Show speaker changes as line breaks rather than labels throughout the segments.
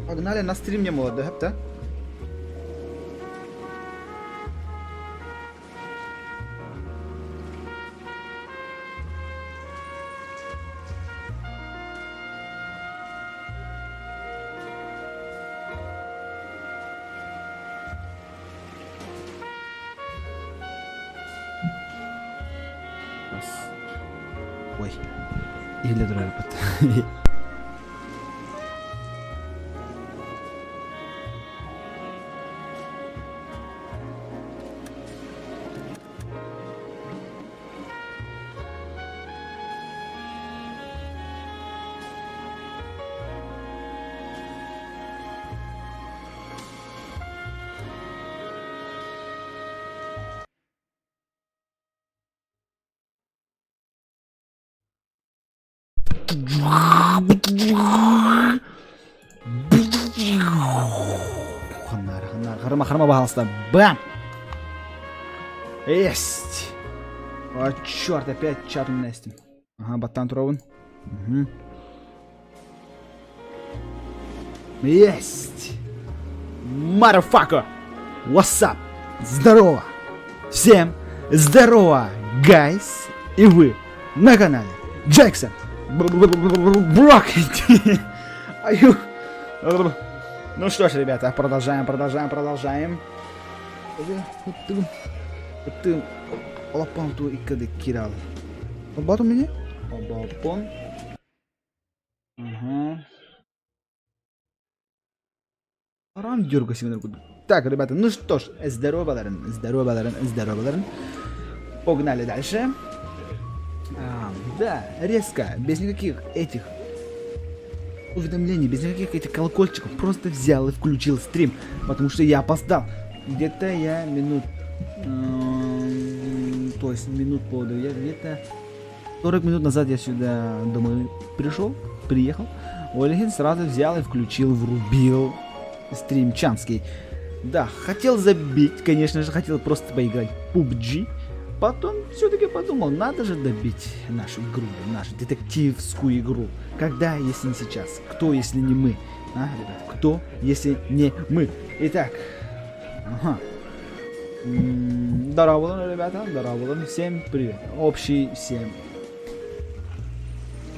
Погнали на стрим не молодо, да? Ой, или драйпот. Харма пожалуйста. Бам! Есть! О, черт, опять чат Нестим. Ага, ботан трован. Угу. Есть! Марафако! What's up? Здорово! Всем здорово, гайс! И вы на канале Джексон Брокет. Ну что ж, ребята, продолжаем. Ты лапанту и когда кирал. Побат у меня? Побапон. Ага. Арам дёрга сегодня. Так, ребята, ну что ж, здорово, Даррен. Погнали дальше. Да, резко, без никаких этих уведомлений, без никаких этих колокольчиков, просто взял и включил стрим, потому что я опоздал. Где-то я минут я где-то 40 минут назад я сюда домой приехал. Ольгин сразу взял и включил, врубил стрим чанский. Да, хотел забить, конечно же, хотел просто поиграть PUBG. Потом все-таки подумал, надо же добить нашу игру, нашу детективскую игру. Когда, если не сейчас? Кто, если не мы? А, ребят, кто, если не мы? Итак, ага. Здорово, ребята, здорово. Всем привет. Общий всем.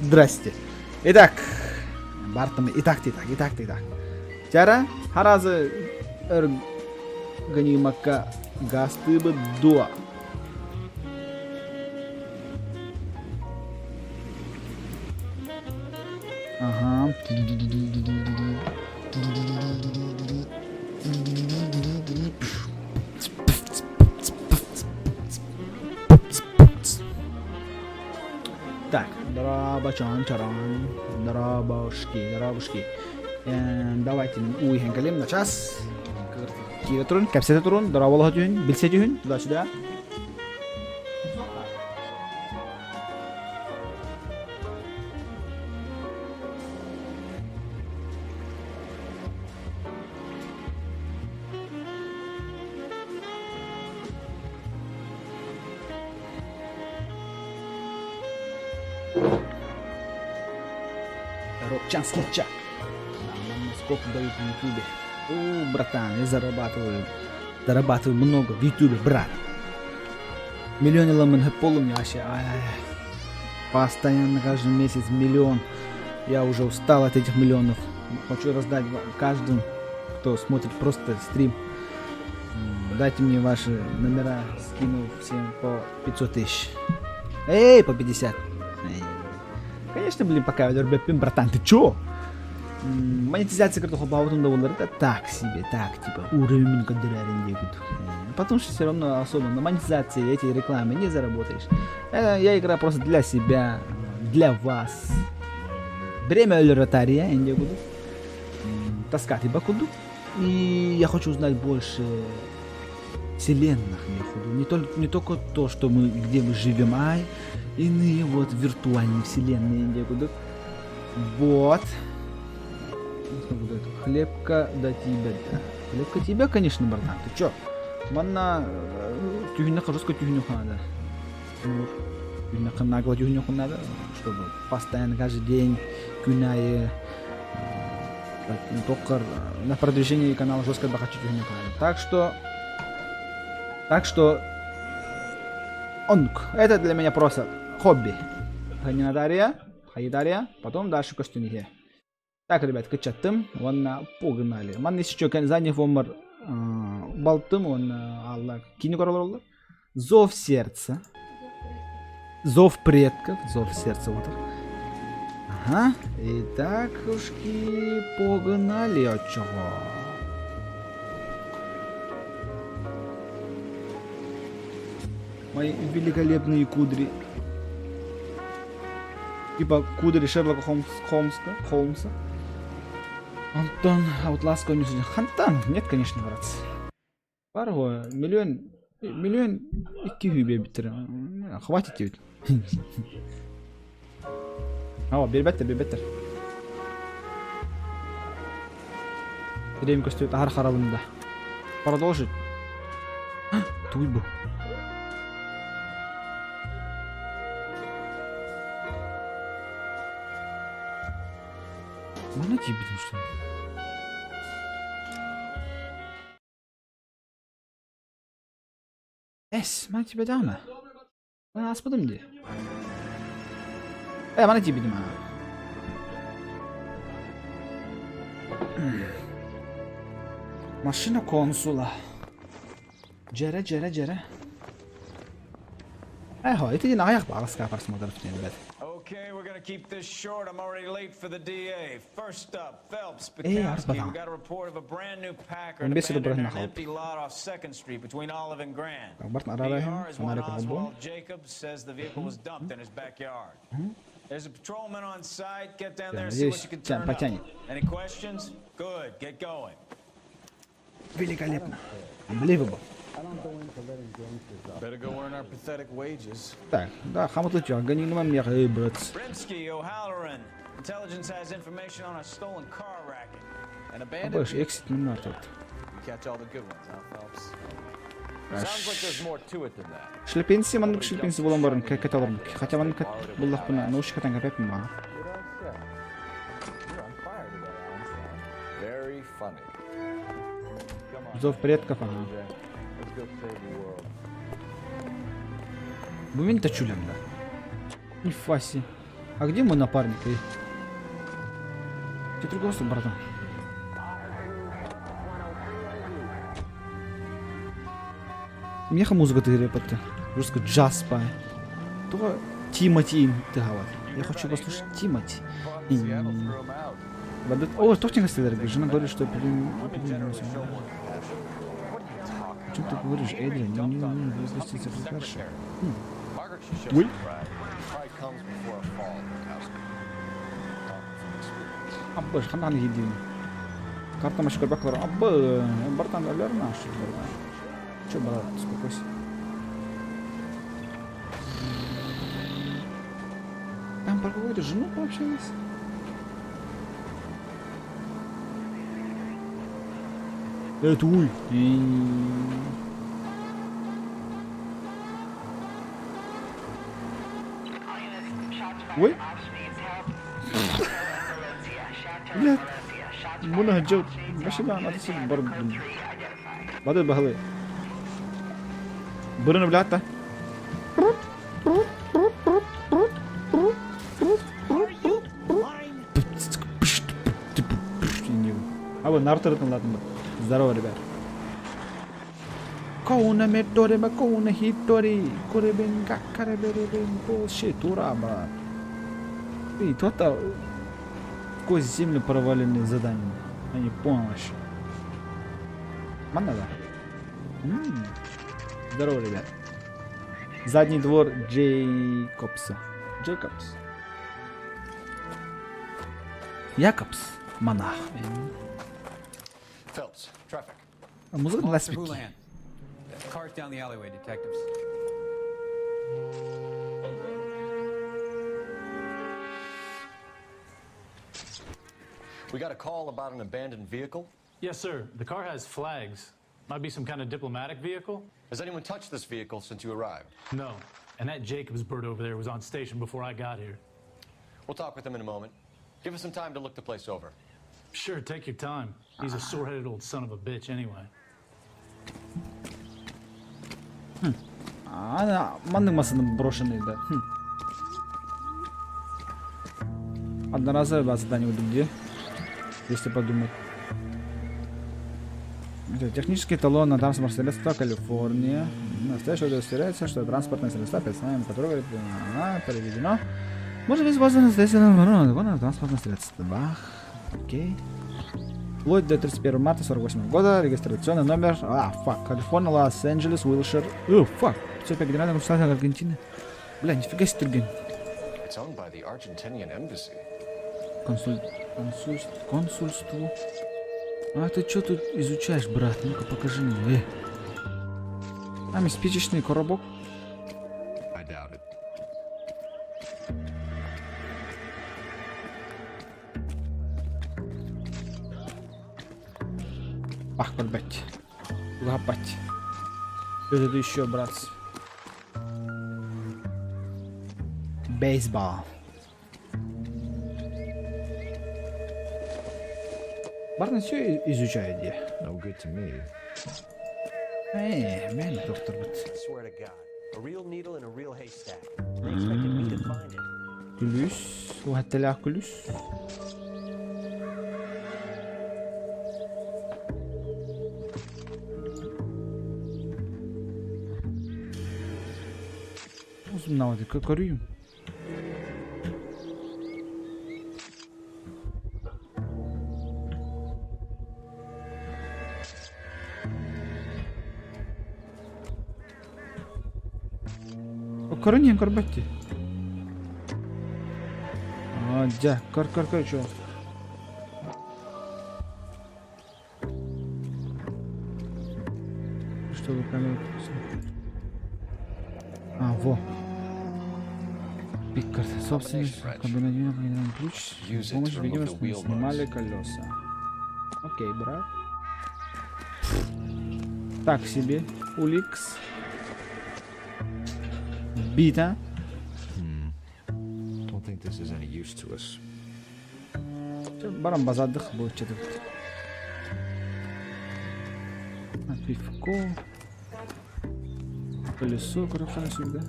Здрасте. Итак, Бартами. Итак. Вчера харазы ганимака гастыбы дуа. Ага. Так, дробашки. Давайте уйхенгалим на час. Киратурун, капсетатурун, дробалахатюн, билсетюн, туда-сюда. Робчанский чат. Нам сколько дают в ютубе. О, братан, я зарабатываю много в ютубе, брат. Миллионы ломаных полом вообще. Постоянно каждый месяц миллион. Я уже устал от этих миллионов. Хочу раздать каждому, кто смотрит просто стрим. Дайте мне ваши номера, скину всем по 500 тысяч. Эй, по 50. Конечно, блин, пока братан, ты чё? Монетизация картоху баутун доллар это так себе, так, типа, уровень кадрарин дегут. Потому что все равно особо на монетизации эти рекламы не заработаешь. Я играю просто для себя, для вас. Время ротария, я буду таскать и бакуду. И я хочу узнать больше вселенных, не только то, что мы, где мы живем, а иные вот виртуальные вселенные, где будут. Вот. Хлебка до тебя, да. Хлебка тебя, конечно, братан. Ты чё? Манна тюгнеха жестко тюгнеха надо. Тюгнеха нагло тюгнеха надо, чтобы постоянно каждый день кюная только на продвижение канала жестко бахачить не канал. Так что это для меня просто хобби. Хаидария, потом дальше костюме. Так, ребят, качаттым, вон погнали. Ман еще задний фомер балтым, он алла кино короллар. Зов сердца. Зов предков, зов сердца вот. Ага. Итак, ушки, погнали от чего. Мои великолепные кудри. Типа кудри Шерлока Холмса. Антон, а вот ласка не судя. Хантан? Нет, конечно, братцы. Парго, миллион икки хүйбе биттер. Хватит тебе. Ава, бербеттер. Время стоит ар харалында. Продолжить. Туйбу. Mana gibi işte. Mana gibi dama. Ben asmadım diye. Mana gibi dama. Машина консула. Cere. Это не на аях баласка посмотрим ребят.
Okay, we're gonna keep this short. I'm already late for the DA. First up, Phelps, Bukowski. We got a report of a brand new Packard abandoned in an empty lot off 2nd Street between Olive and Grand. BR is one Oswald Jacobs says the vehicle was dumped in his backyard. There's a patrolman on site. Get down there and see what you can turn up. Any questions? Good. Get going.
Великолепно. Unbelievable.
Better go earn our pathetic wages.
Так, да, хаматлыча, гонин вам я брат.
Brimsky, O'Halloran. Intelligence has information on a stolen car racket. An abandoned
exit не тут.
Catch all the good ones, huh, Phelps? Sounds like there's more to it than that.
Шлепенси булам барын каталарм. Хотя ван кат буллах бuna наушникатан капеп ма.
Very funny.
Зов предков ага. Момент-то чулем, да. Нифаси. А где мой напарник? Ты другой стол, братан. Меха музыка ты репорты. Русская джаз пай. То Тимати ты говоришь. Я хочу послушать Тимати. О, что тебе говорит? Жена говорит, что о чем ты говоришь, Эдриан? Не, возвеститься прекрасно. Ой. Абба, ханан гидин. Карта машка баклар. Абба, братан, алер наш. Че, брат, успокойся. Там поговоришь, жену пообщалась. Это уй. Ой. Блядь. Муна джот. Машина надо себе бар. Бады бахлы. Бурны блядь-то. А вы нартыртын ладно. Здорово, ребят. Коуна метори, коуна хитори, коребен кареберебен, bullshit, ура, брат. И то-то сквозь землю проваленные задания, а не помощь. Маннада. Здорово, ребят. Задний двор Джейкобса. Якобс, монах.
Phelps, traffic.
Музыка на спике.
Cars down the alleyway, detectives.
We got a call about an abandoned vehicle.
Yes, sir. The car has flags. Might be some kind of diplomatic vehicle.
Has anyone touched this vehicle since you arrived?
No. And that Jacobs bird over there was on station before I got here.
We'll talk with him in a moment. Give us some time to look the place over.
Sure, take your time. He's a sore-headed old son of a bitch anyway.
Манның масының брошенный, да. Одноразовое задание удобнее, если подумать. Технический талон на транспортное средство Калифорния. Настоящее удостоверяется, что транспортное средство, персональное, которое переведено, может быть использовано на транспортное средство. Окей. Вплоть до 31 марта 48 года. Регистрационный номер. Калифорния, Лос-Анджелес, Уилшир. Все по генеральному государству Аргентины. Бля, нифига себе турген. Консульству. Ты что тут изучаешь, брат? Ну-ка покажи мне. Спичечный коробок. Колбать. Лапать. Что это еще, брат? Бейсбол. Барн все изучает, где?
No good to me.
Мен доктор бит.
Swear to God, a real needle in a real haystack. They expected me to find it.
Kulus, وهتلاقي kulus. Узнал, как корю. Корни, корбати. Да, кор, что? Что вы камеру? Во. Пикард, собственность, комбинированный ключ. С помощью видео снимали колеса. Окей, брат. Так себе. Уликс. Бита.
Don't think this is any use to us.
Барам базадых будет что-то. Пивко. Колесо, короче, всегда.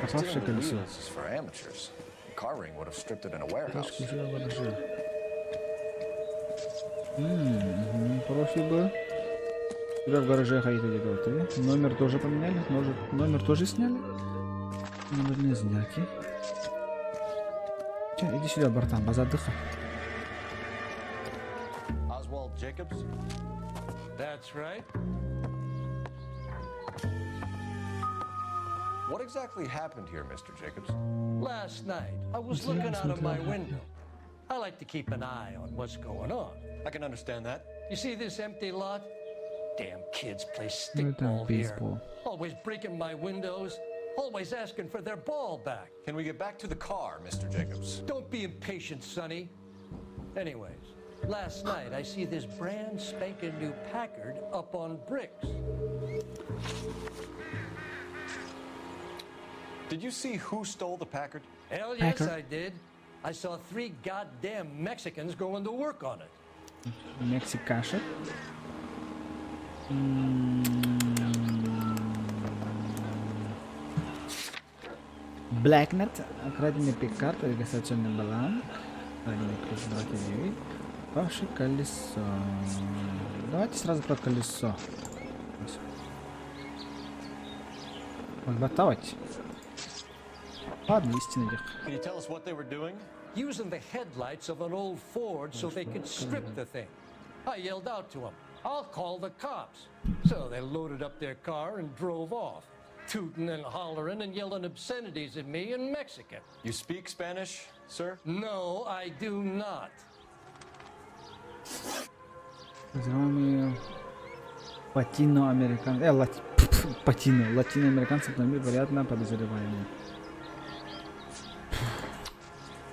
Пропавшее колесо. Профиль бы. Тебя в гараже ходит где-то. Номер тоже поменяли. Номер тоже сняли. Номерные знаки. Иди сюда, братан, база отдыха.
Oswald Jacobs?
That's right.
What exactly happened here, Mr. Jacobs?
Last night, I was looking out of my window. I like to keep an eye on what's going on.
I can understand that.
You see this empty lot? Damn kids play stickball here. Always breaking my windows. Always asking for their ball back.
Can we get back to the car, Mr. Jacobs?
Don't be impatient, Sonny. Anyways, last night I see this brand spanking new Packard up on bricks.
Did you see who stole the Packard?
Hell yes, I did. I saw 3 goddamn Mexicans going to work on it.
Мексикаша. Blacknet, краденый пикард, регистрационный бланк, краденый ключ 29, ваше колесо. Давайте сразу про колесо. Подготовить. Ладно, истинный их.
Can you tell us what they were doing?
Using the headlights of an old Ford so they could strip the thing. I yelled out to them, "I'll call the cops." So they loaded up their car and drove off, tooting and hollering and yelling obscenities at me in Mexican.
You speak Spanish, sir?
No, I do not.
Латиноамериканцы, вероятно, подозреваемые.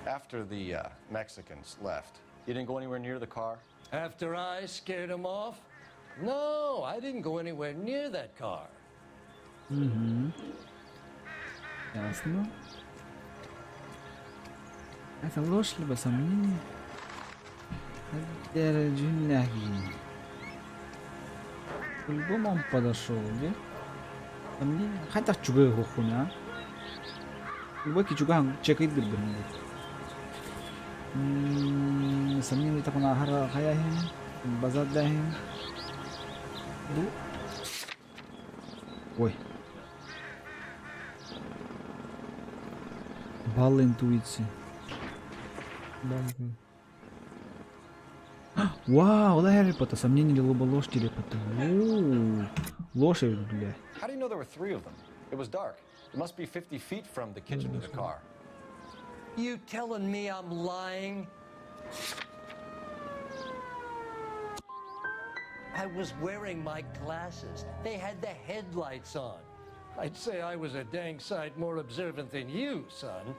After the Mexicans left, you didn't go anywhere near the car?
After I scared them off? No, I didn't go anywhere near that car.
Ясно. Это ложь либо сомнение? По-любому он подошел, где? Сомнение? Хотя чугай хухуня. Любой чугай чекает бирбирный. Сомнение так на хара хаяхин, базадахин. Ой. Балл интуиции. Вау, лерепота, сомнение ли либо ложь телепота. Ложь, бля.
How do you know there were 3 of them? It was dark. It must be 50 feet from the kitchen to the car.
You telling me I'm lying? I was wearing my glasses. They had the headlights on. I'd say I was a dang sight more observant than you, son.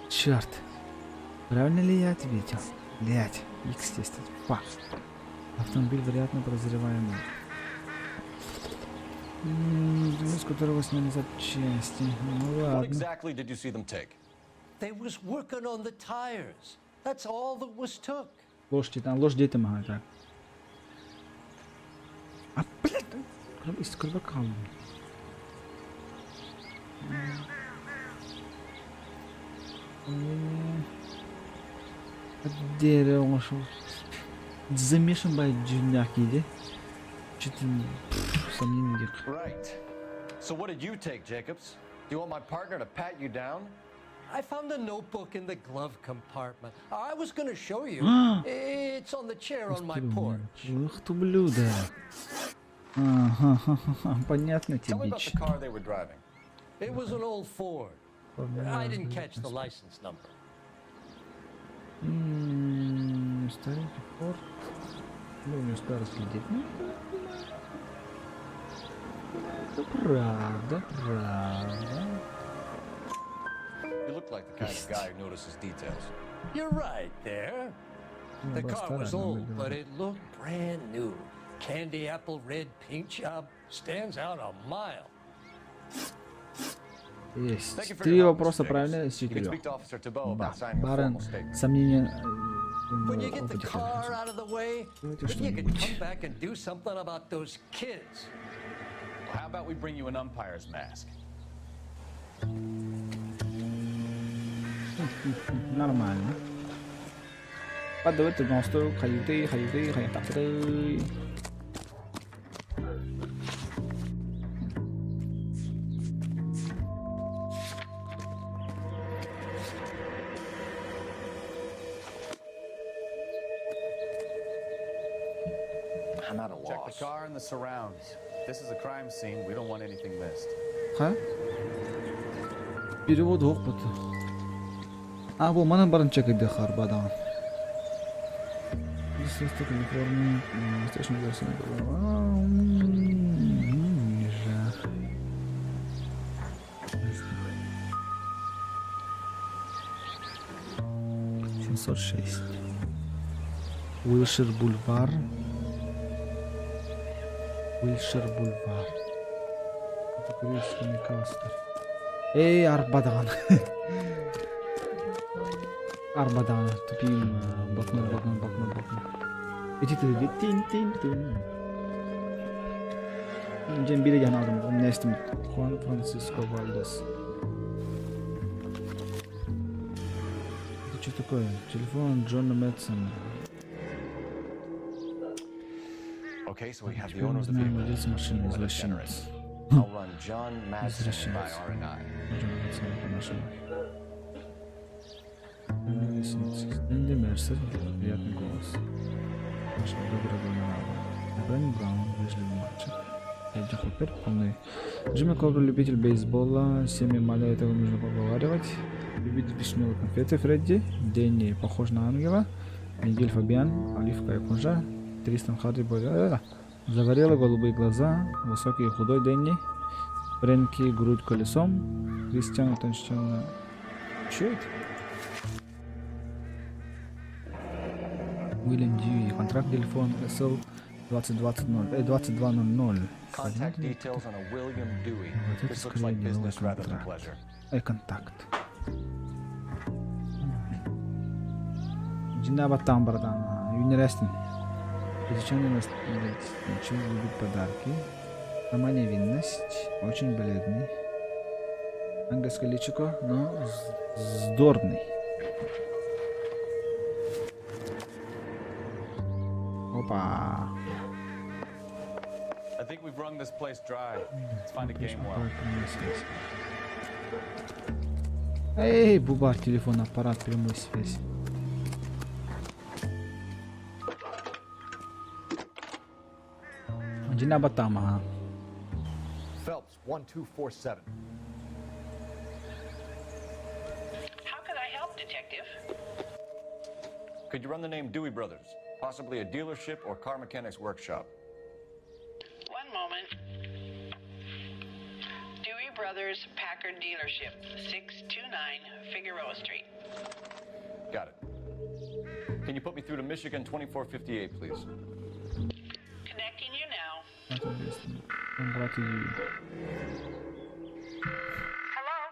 Черт. Правильно ли я ответил? Блять. Естественно. Факт. Автомобиль, вероятно, подозреваемый. С которого сняли запчасти. Ну
What
ладно.
exactly did you see them take?
They was working on the tires. That's all that was took.
Ложь там, ложь детям, ага, так. А, блядь, из кровака. Дерево ушел. Замешан бай джуняки, де? Что-то сомнений нет.
Right. So what did you take, Jacobs? Do you want my partner to pat you down?
I found a notebook in the glove compartment. I was going to show you. It's on the chair on my porch.
Ух ты, блюдо. Ага, понятно
Tell me
тебе.
about the car they were driving.
It was an old Ford. I didn't catch the license number.
Старый Форд. Ну, не успел разглядеть. Это правда, правда.
You look like the kind of guy who notices details.
You're right there. The car was old, but it looked brand new. Candy apple red paint job stands out a mile.
Есть.
Thank you for
3
your help,
вопроса
Mr.
правильно из
Jacobs. You can
4.
speak to Officer Thibault
Да.
about signing a
Барон,
formal statement.
сомнения.
When you get the car out of the way,
Давайте
then you could
что-нибудь.
come back and do something about those kids.
Well, how about we bring you an umpire's mask?
Нормально. Подавайте галстук, хаюты, хаюты.
I'm at a
Check the
loss.
car and the surrounds. This is a crime scene. We don't want anything missed.
Ха? Перевод опыта. А, бұл мана барын чекайды харбадан. Естественно, Калифорния, Station версия. Жах. 706. Уилшир бульвар. Это курильский кастер. Эй, Арбадан. Арбадан. Тупим. Бакнул. Эти ты тин. Джем бире жана алдым. У меня есть Хуан Франциско Вальдес. Это что такое? Телефон Джона Мэтсона.
Okay, so we have the
Теперь
owner
мы
of the
знаем
vehicle.
владельца машины,
We're
извращенец.
I'll run John Madsen by
Извращенец.
R&I.
Джона Мэтсона по машине. Стэнли Мерсер, приятный голос. Машина доброго Брайан Браун, вежливый мальчик. Эдди Хоппер, полный. Джимми Кобра, любитель бейсбола. Семьи Маля, этого нужно поговаривать. Любитель вишневой конфеты Фредди. Дэнни, похож на ангела. Мигель Фабиан, оливка и кунжа. Тристан Харди, загорелые голубые глаза. Высокий и худой Дэнни. Фрэнки, грудь колесом. Кристиан, утонченный. Чё это? Уильям Дьюи, контракт, телефон, SL 20:00. 22:00.
Contact details on a William Dewey.
Вот это
This looks like
скорее
business
деловой
rather than
контракт.
pleasure.
Контакт. Джинава там, братан. Юнирестин. Изучение начал любить подарки. Сама невинность. Очень бледный. Английское личико, но здорный. Опа.
I think we've wrung this place dry. Let's find a game well.
Эй, Бубар, телефон, аппарат, прямой связь. Джинаба там, ага.
Phelps, 1247.
How can I help, Detective?
Could you run the name Dewey Brothers? Possibly a dealership or car mechanics workshop.
One moment. Dewey Brothers Packard Dealership, 629 Figueroa Street.
Got it. Can you put me through to Michigan 2458, please?
Connecting you now.
Hello,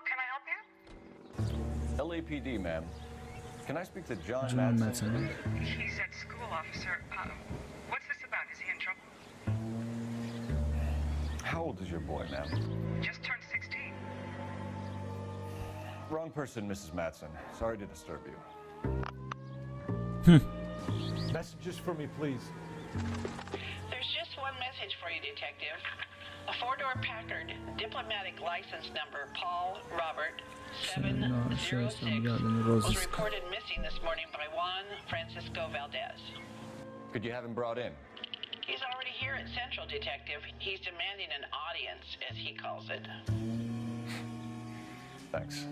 can I help you?
LAPD, ma'am. Can I speak to John
John
Madsen?
Madsen.
He's at school, officer. What's this about? Is he in trouble?
How old is your boy, ma'am?
Just turned 16.
Wrong person, Mrs. Madsen. Sorry to disturb you.
Messages for me, please.
There's just one message for you, Detective. A four-door Packard, diplomatic license number Paul Robert 706, was reported missing this morning by Juan Francisco Valdez.
Could you have him brought in?
He's already here at Central, Detective. He's demanding an audience, as he calls it.
Thanks.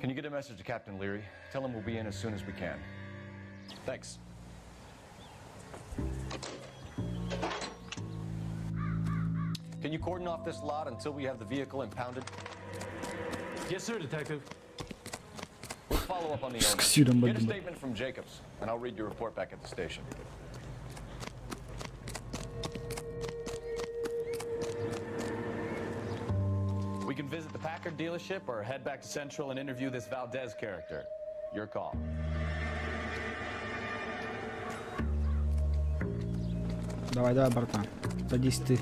Can you get a message to Captain Leary? Tell him we'll be in as soon as we can. Thanks. Can you cordon off this lot until we have the vehicle impounded?
Yes, sir, Detective.
We'll follow up on the owner. Get a statement from Jacobs, and I'll read your report back at the station.
We can visit the Packard dealership or head back to Central and interview this Valdez character. Your call.
Давай, братан. Садись ты.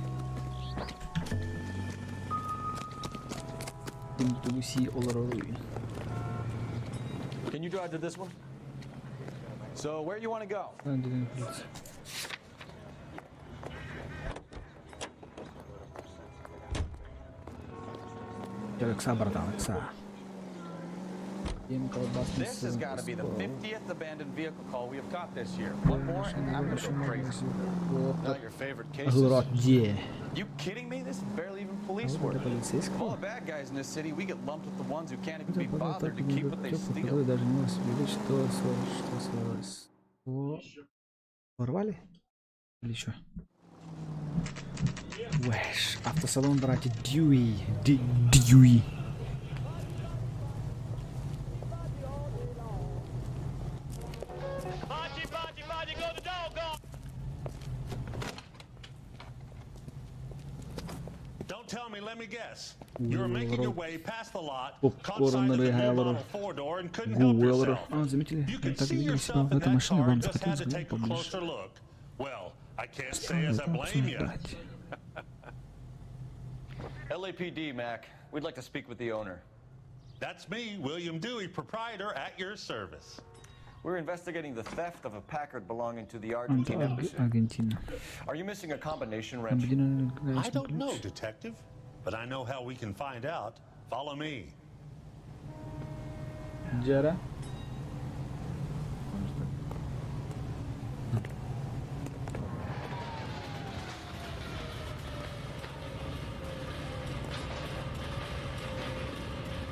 Can you drive to this one? So where you want to go?
This has got to be the 50th abandoned vehicle call we have caught this year. One more and I'm going to go crazy. Not your favorite cases. You kidding me? This is barely even police work. Of all the bad guys in this city, we get lumped with the ones who can't even be bothered to keep what they steal.
Порвали? Или что? Уэш, автосалон, братья, Дьюи. Дьюи.
Tell me, let me guess. You were making your way past the lot, caught sight of the new model four-door and couldn't help yourself. You could see yourself in that car and just had to take a closer look. Well, I can't say as I blame you.
LAPD, Mac. We'd like to speak with the owner.
That's me, William Dewey, proprietor, at your service.
We're investigating the theft of a Packard belonging to the Argentine embassy. Are you missing a combination wrench?
I don't know, Detective, but I know how we can find out. Follow me.
Jara.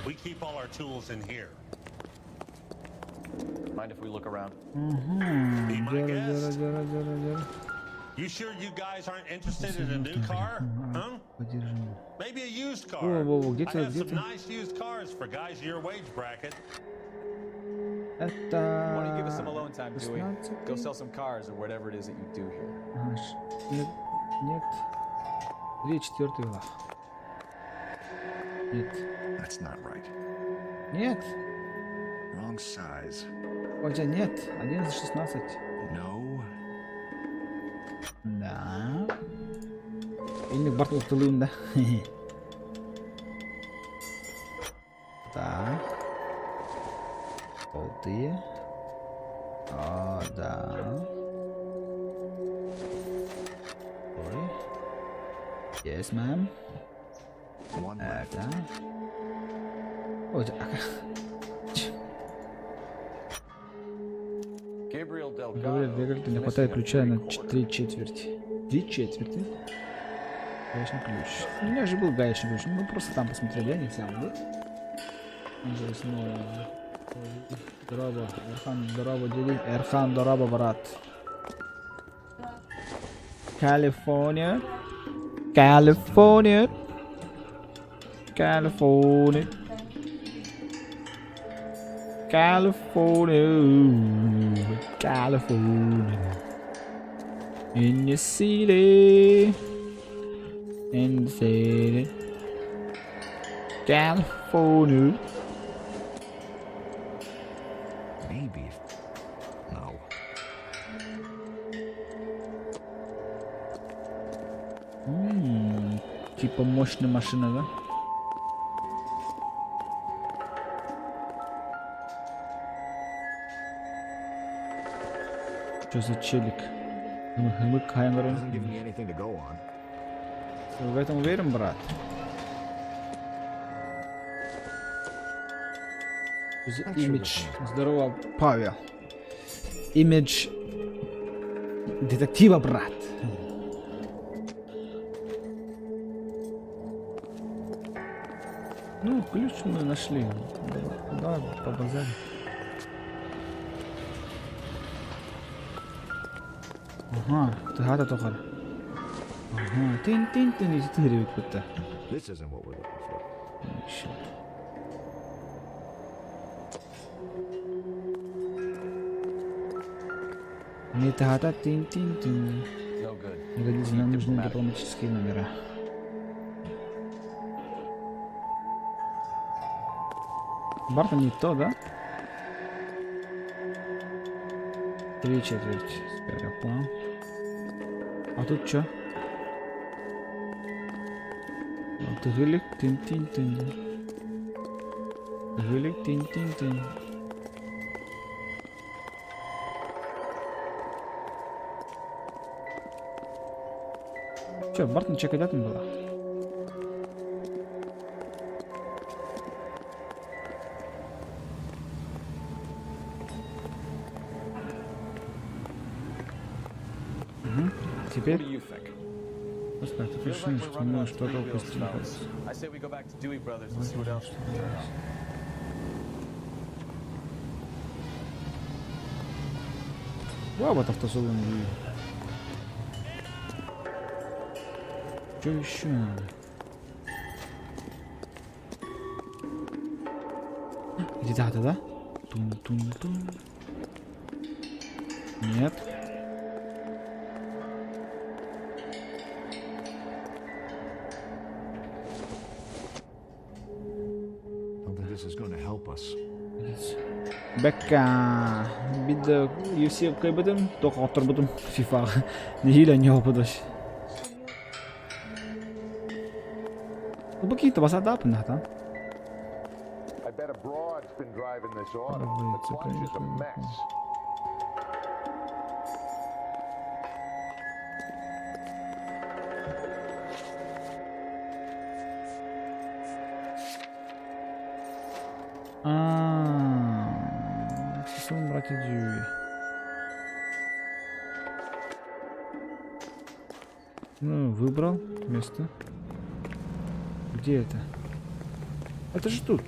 We keep all our tools in here.
Mind if we look around?
Be my guest. You sure you guys aren't interested in a new car? Huh? Maybe a used car. I have some nice used cars for guys your wage bracket.
Why don't you give us some
Это...
alone time, Dewey? Go sell some cars or whatever it is that you do here.
Нет. 3/4 глав. Нет.
That's not right.
Нет.
Wrong size.
Хотя нет. 11/16.
No.
Да. Ini Bart usulin dah. Так. Болты. О, да. Ой. Yes, ma'am. Это. Ой,
Gabriel
Delgado, не хватает ключа на 3/4. 3/4? Гаечный ключ. У меня же был гаечный ключ. Ну, просто там посмотрели, я не сам был. Он же снова... Здорово. Эрхан, здорово, делить. Эрхан, здорово, брат. Калифорния. Калифорния. Калифорния. California, California, in the city, in the city, California.
Maybe. No.
Типа мощная машина, да? Что за челик? Мы камеры.
Doesn't give me anything to go on.
Вы в этом уверен, брат? Имидж. Здорово, Павел. Имидж детектива, брат. Ну, ключ мы нашли. Да, по базаре. Ага, тагата тохар. Ага, тин-тин-тин, иди ты куда.
This isn't what we're looking for.
Shit. Не тагата, тин-тин-тин. Годится, нам нужны дипломатические номера. Барта не то, да? 3/4. Теперь я понял. А тут что? Тыгылик, тин-тин-тин. Тыгылик, тин-тин-тин. Че, Бартон когда там была? Теперь... Господи, ты пришли, что мы что-то упустили. Вот автосалон. Что еще надо? Где дата, да? Тун-тун-тун. Нет.
This is going to help us.
Бекка. Бидde UFC kaybettim. Toch attırmadım FIFA. Neyle ne yapıyoruz? Bu bakayım da basar da yapın hatta.
I bet abroad's been driving this auto. The clutch is a mess.
Son братья Дьюи. Ну, выбрал место. Где это? Это же тут.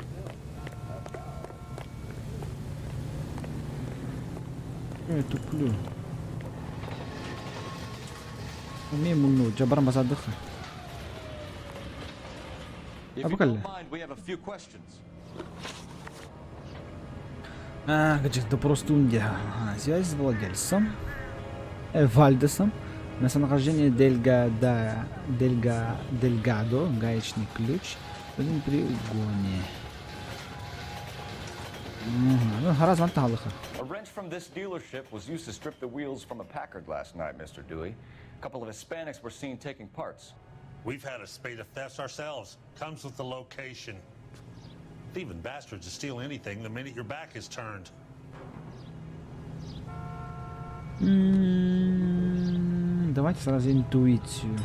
Я туплю. Умеем умну. Джабарам базадыха. А покажи. Каких-то простунди. Связь с владельцем. Вальдесом. Местонахождение Дельгадо. Гаечный ключ. Один при угоне. Ну, гаразд, вон та лиха.
A wrench from this dealership was used to strip the wheels from a Packard last night, Mr. Dewey. A couple of Hispanics were seen taking parts.
We've had a spate of thefts ourselves. Comes with the location. Thieving bastards to steal anything the minute your back is turned.
Давайте сразу интуицию.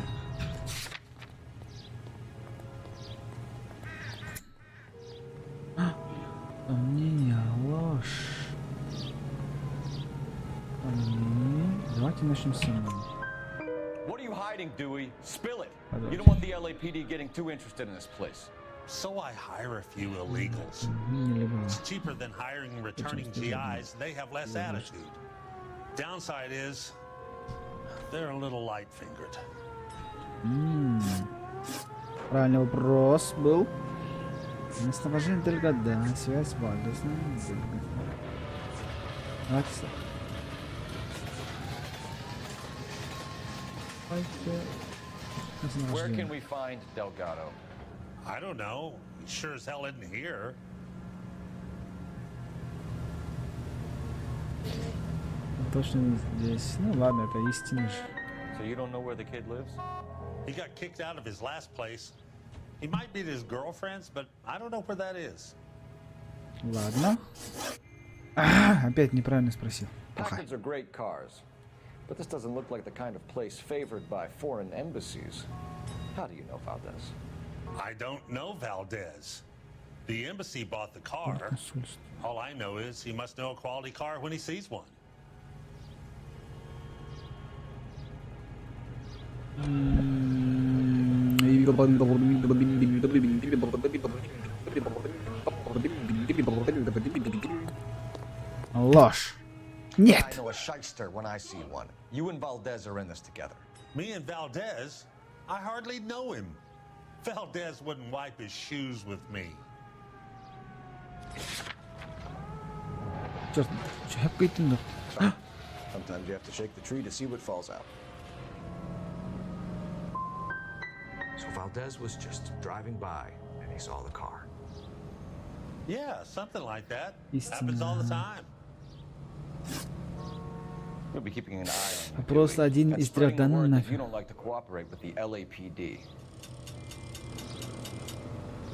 Сомнение, ложь. Давайте начнем с сомнений.
What are you hiding, Dewey? Spill it. You don't want the LAPD getting too interested in this place.
So I hire a few illegals. It's cheaper than hiring returning GIs. They have less attitude. Downside is they're a little light-fingered.
Правильный вопрос был. Местоположение Дельгадо. Связь с Вальдесом.
Where can we find Delgado?
I don't know. He sure as hell isn't here.
Точно здесь. Ну ладно, это истина же.
So you don't know where the kid lives?
He got kicked out of his last place. He might be at his girlfriend's, but I don't know where that is.
Ладно. Опять неправильно спросил.
Packards are great cars, but this doesn't look like the kind of place favored by foreign embassies. How do you know Valdez?
I don't know Valdez. The embassy bought the car. All I know is he must know a quality car when he sees one.
Ложь. Нет.
I know a shyster when I see one. You and Valdez are in this together.
Me and Valdez? I hardly know him. Valdez wouldn't wipe his shoes with me.
Sometimes you have to shake the tree to see what falls out. So Valdez was just driving by and he saw the car.
Yeah, something like that. Happens all the time.
We'll be keeping an eye on you.
Просто один из трех данных
You
нафиг.
don't like to cooperate with the LAPD.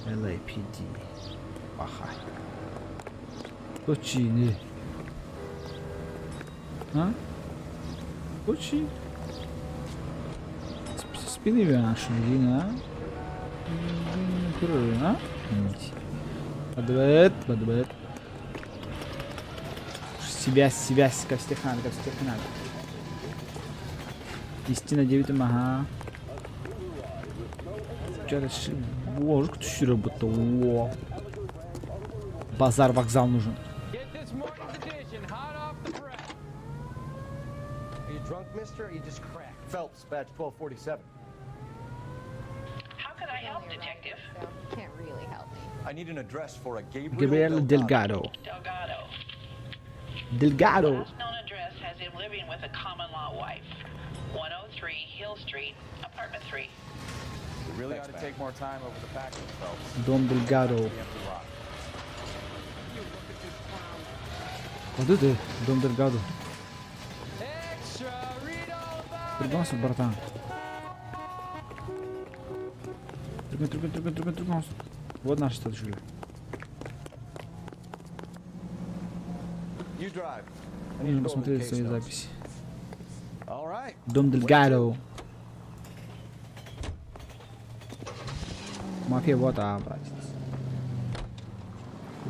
LAPD. Ага. Точи. А? Точи. Спины вяши, а? А? Подбет. Связь, как стехан. Истина 9, ага. Боже, кто еще работал? О. Базар, вокзал нужен.
Phelps, badge 1247.
How can I help, Detective?
Can't really help me.
I need an address for a
Gabriel Delgado.
The last known address has him living with a common-law wife. 103 Hill Street, apartment 3.
We really ought to take more time over the package, Phelps.
Дом Дельгадо. Куда ты? Дом Дельгадо. Пригнулся, братан. Пригнулся. Вот наш стат жили. Нужно посмотреть свои записи. Дом Дельгадо. Мафия, вот, братец.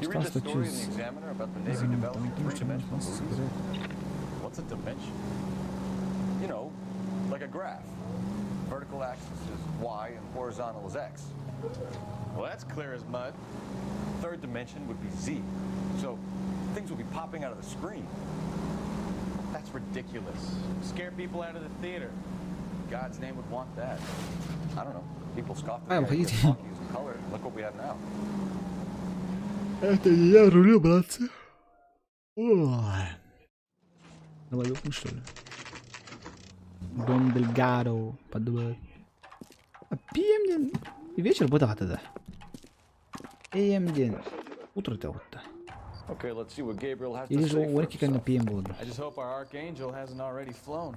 What's a dimension? You know, like a graph. Vertical axis is y and horizontal is x.
Well, that's clear as mud.
Third dimension would be z. So things will be popping out of the screen.
That's ridiculous. Scare people out of the theater. God's name would want that.
I don't know. People scoffed at the idea of hockey using color. Look what we have now.
Это не я рулю, братцы. Давай выпьем, что ли? Дом Дельгаро. Подбор. А пьем вечер будет тогда. Пьем день. Утро-то вот-то.
Okay, let's see what Gabriel has
Или
to
же
say
у
for
Орки, конечно,
himself.
пьем было.
I just hope our archangel hasn't already flown.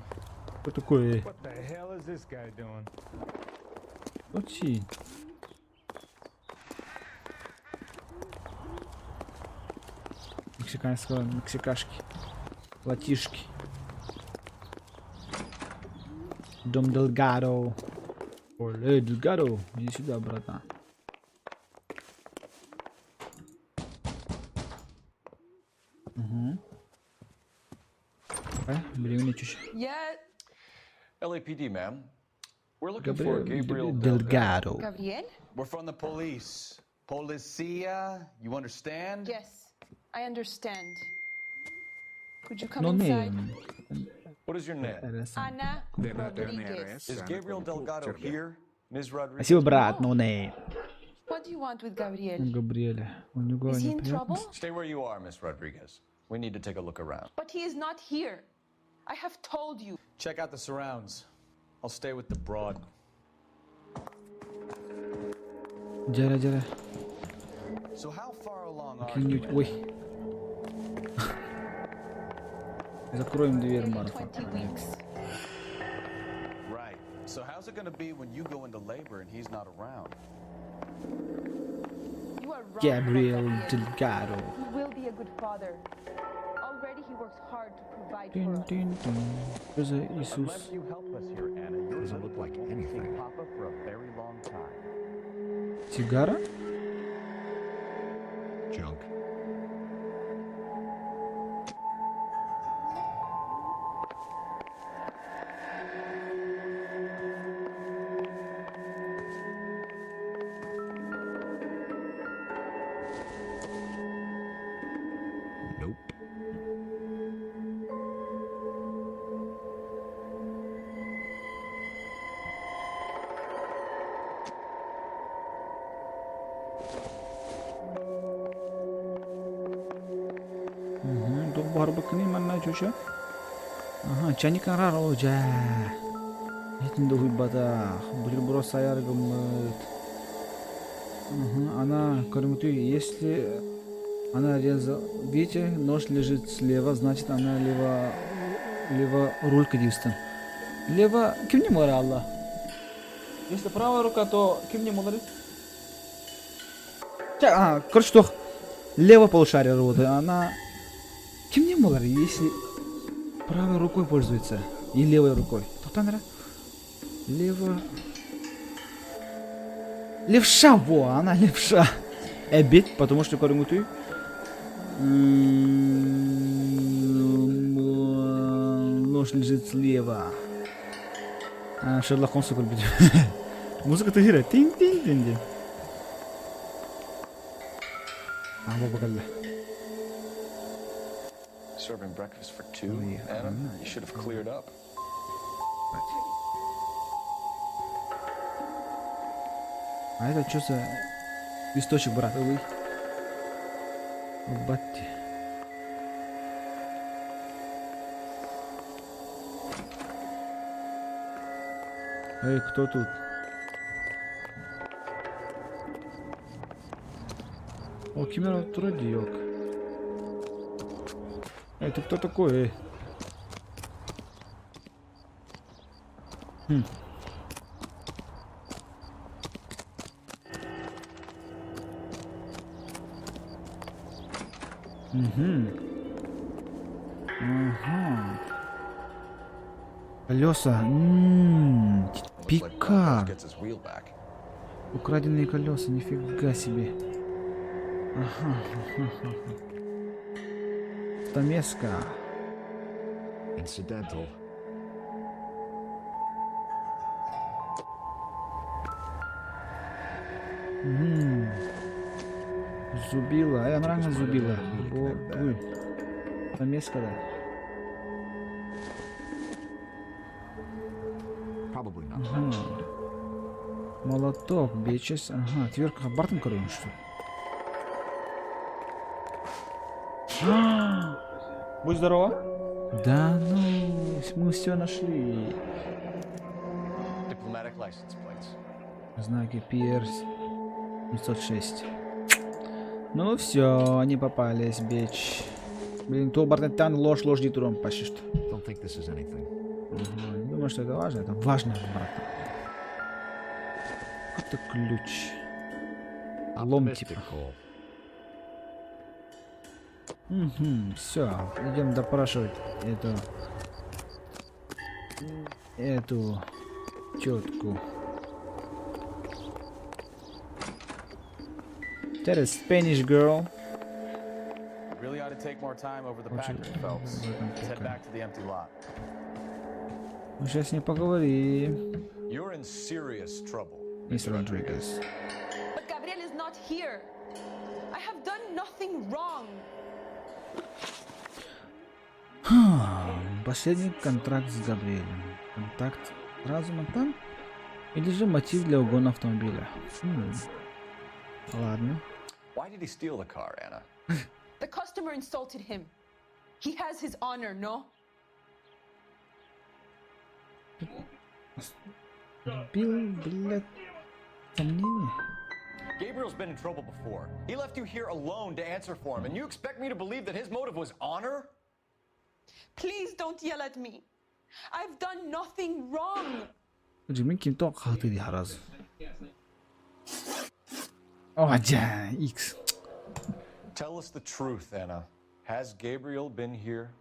Что такое?
What the hell is this guy doing?
Очень. Мексикашки. Латишки. Дом Дельгаро. Эй, Дельгаро, иди сюда, братан. Угу. Бери меня чуть-чуть.
LAPD, ma'am. We're looking for Gabriel
Delgado.
Gabriel?
We're from the police. Policia, you understand?
Yes, I understand. Could you come
No
inside?
name.
What is your name?
Anna Rodriguez.
Is Gabriel Delgado here, Ms. Rodriguez?
Спасибо, брат, no name.
What do you want with Gabriel?
Габриэля. У него
Is he in
неприятно.
trouble?
Stay where you are, Miss Rodriguez. We need to take a look around.
But he is not here. I have told you.
Check out the surrounds. I'll stay with the broad.
Джара.
So how far along are
Кинуть.
you?
Ой. Закроем дверь,
Nearly
Марфа.
20 weeks.
Right. So how's it gonna be when you go into labor and he's not around?
You are wrong.
Gabriel
about
Delgado.
He will be a good father. Already he works hard to provide for
Тин,
us.
тин, тин. Что за Иисус?
Unless you help us here, Anna, you're
Doesn't look like anything.
Papa for a very long time.
Сигара?
Junk. Nope.
Tuh baru begini mana cuca? Aha, чайник рaro ja. Это дух бата. Бутерброд sayar гаммет. Она кормит ее. Если она резала, видите, нож лежит слева, значит она лево рулька дистан. Лево кем не морала. Если правая рука, то кем не морали? Короче, что лево полушарие работает, она кем не морали, если правой рукой пользуется и левой рукой. Левша, во, она левша. Эбит, потому что кормит нож лежит слева. Шерлок Холмс курбит. Музыка-то играет. Тин-тин-тин-тин.
Serving breakfast for two, Anna? You should have cleared up.
А это что за листочек, брат? Ой. Батти. Эй, кто тут? О, Кимера Трудиок. Эй, ты кто такой, эй? Ага. Колеса. Пика. Украденные колеса, нифига себе. Ага. Стамеска.
Incidental.
Зубила. Я нравится зубила. Ой. Стамеска, да.
Probably not.
Ага. Молоток, бичес. Ага, тверка бартом корень, что ли? Будь здорова. Да ну, мы все нашли.
Diplomatic license plates.
Знаки Пирс 506. Ну все, они попались, бич. Блин, то Бартентан ложь дитуром почти что.
Don't think this is anything.
Не думаю, что это важно. Это важно, брат. Это ключ. Лом типа. Все, идем допрашивать эту тетку. That is Spanish girl.
Really ought to take more time over the package, Phelps. Let's head back to the empty lot.
Мы сейчас с ней поговорим.
You're in serious trouble,
Mr. Rodriguez.
But Gabriel is not here. I have done nothing wrong.
Последний контракт с Габриэлем. Контакт разума там? Или же мотив для угона автомобиля? Ладно.
Why did he steal the car, Anna?
The customer insulted him. He has his honor, no?
Блядь, сомнение.
Gabriel's been in trouble before. He left you here alone to answer for him, and you expect me to believe that his motive was honor?
Please don't yell at me. I've done nothing wrong.
Jimmy kim to khati di haraz. Oh, ja, X.
Tell us the truth, Anna. Has Gabriel been here?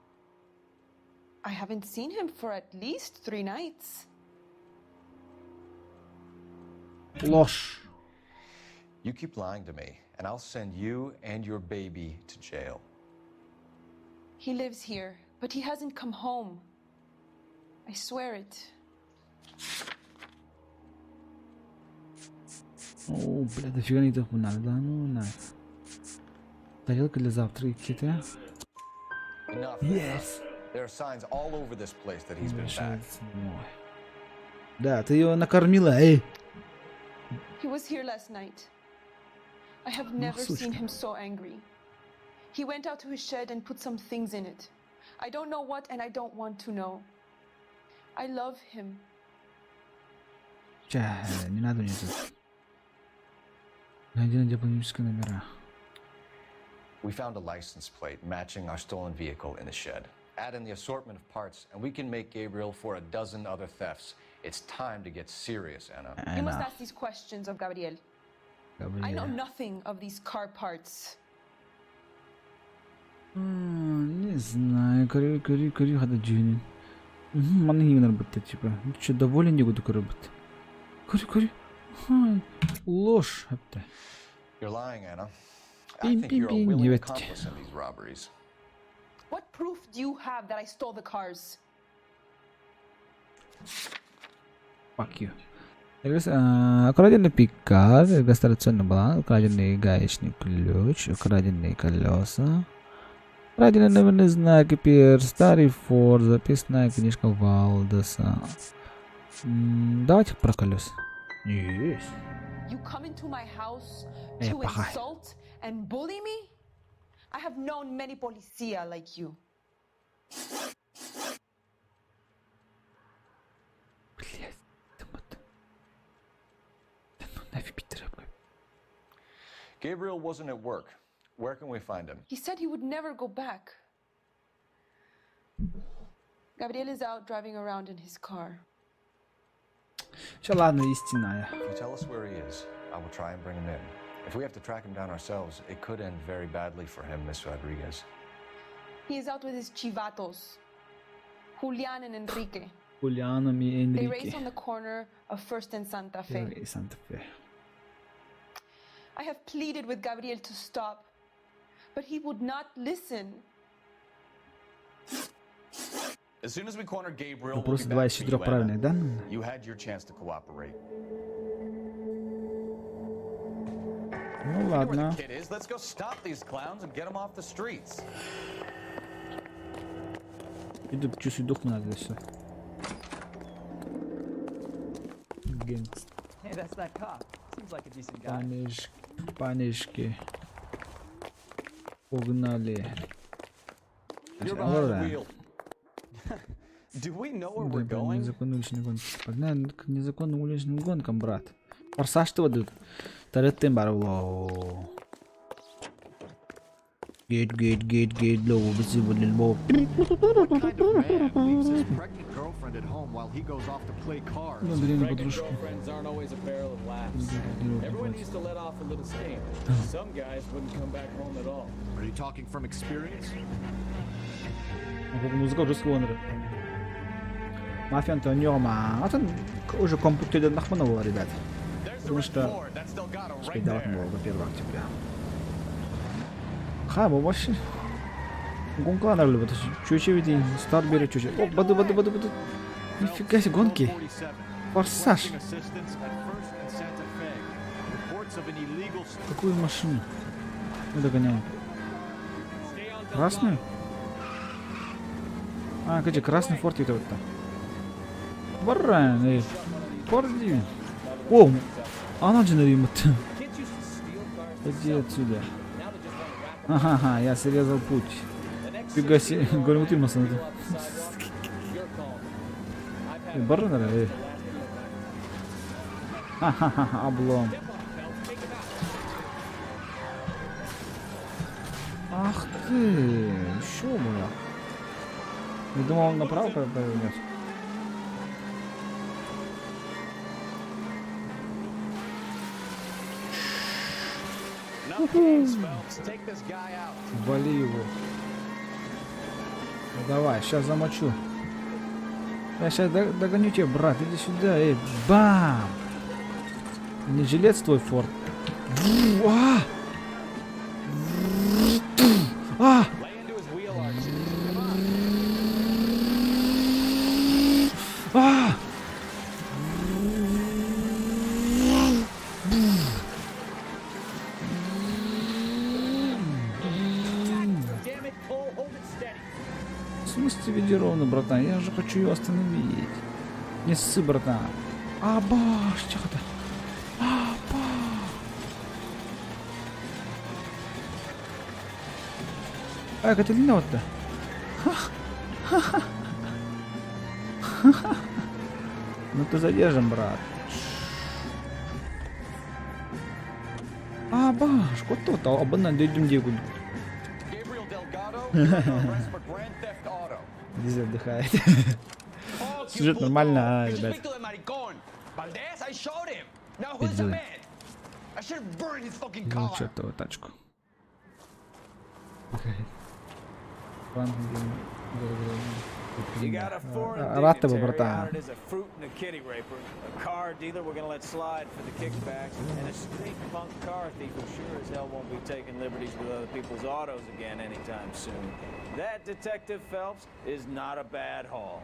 I haven't seen him for at least 3 nights.
Ложь.
You keep lying to me, and I'll send you and your baby to jail.
He lives here, but he hasn't come home. I swear it.
О, бля, дофига не так надо, да ну на. Тарелка для завтраки, да?
Enough.
Yes.
There are signs all over this place that he's been back.
Да, ты его накормила, эй.
He was here last night. I have never seen him so angry. He went out to his shed and put some things in it. I don't know what, and I don't want to know. I love him.
Ча, не надо мне тут. Найди на дипломатические номера.
We found a license plate matching our stolen vehicle in the shed. Add in the assortment of parts, and we can make Gabriel for a dozen other thefts. It's time to get serious, Anna.
You must ask these questions of Gabriel. I know nothing of these car parts.
Не знаю, кори, хада джинин. Мана не работает, типа. Что, доволен не буду работать. Кори. Ложь, это.
You're lying, Anna. I think you're a willing accomplice in these robberies.
What proof do you have that I stole the cars?
Fuck you. Украденный пикап, регистрационный бланк, украденный гаечный ключ, украденные колеса, украденные номерные знаки Пирс, старый Форд, записная книжка Валдеса. Давайте про колеса. Yes.
You come into my house to insult and bully me? I have known many policia like you.
Gabriel wasn't at work. Where can we find him?
He said he would never go back. Gabriel is out driving around in his car.
Ладно, истинная.
If you tell us where he is, I will try and bring him in. If we have to track him down ourselves, it could end very badly for him, Miss Rodriguez.
He is out with his chivatos, Julian and Enrique.
Julian and Enrique.
They race on the corner of First and Santa Fe. I have pleaded with Gabriel to stop, but he would not listen.
As soon as we corner Gabriel,
Просто 24 правильных, да?
You had your chance to cooperate.
Ну ладно.
Let's go stop these clowns and get them off the streets.
Иду чуть-чуть дух надо все.
Hey, that's that cop. Seems like a decent guy.
Панишки. Погнали.
You're behind the wheel. Do we know where we're going?
Погнали к незаконным уличным гонкам, брат. Форсаж-то вот тут. Тареттен баруло. Гейт, лоу, бицибулин, боб. Ну, блин, подружку. Музыка уже склонна. Мафия Антонио, уже компьютер нахманул, ребят. Потому что скайдал было до 1 октября. Ха, bu вообще гонка она любит. Чуть-чуть види, старт берет чуть-чуть. О, баду. Нифига себе гонки. Форсаж. Какую машину? Мы догоняем. Красную? А, кстати, красный форт это вот там. Баран, эй. Форди. О, она же наверное. Иди отсюда. Ага, я срезал путь. Фига себе, говорю, ты масса. Барнера, эй. Ха-ха-ха, облом. Ах ты, еще было. Я думал, он направо повернет. Вали его. Давай, сейчас замочу. Я сейчас догоню тебя, брат. Иди сюда, эй. Бам! Не жилец твой форт. В смысле веди ровно, братан? Я же хочу ее остановить. Не ссы, братан. Абаш, тихо-то. А, Каталина вот-то. Ну ты задержим, брат. Абаш, кот-то, обанан дойдем дегу. Здесь отдыхает. Сюжет нормально, ребят. Ну, чертову тачку. Рад тебе, братан.
That Detective Phelps is not a bad haul.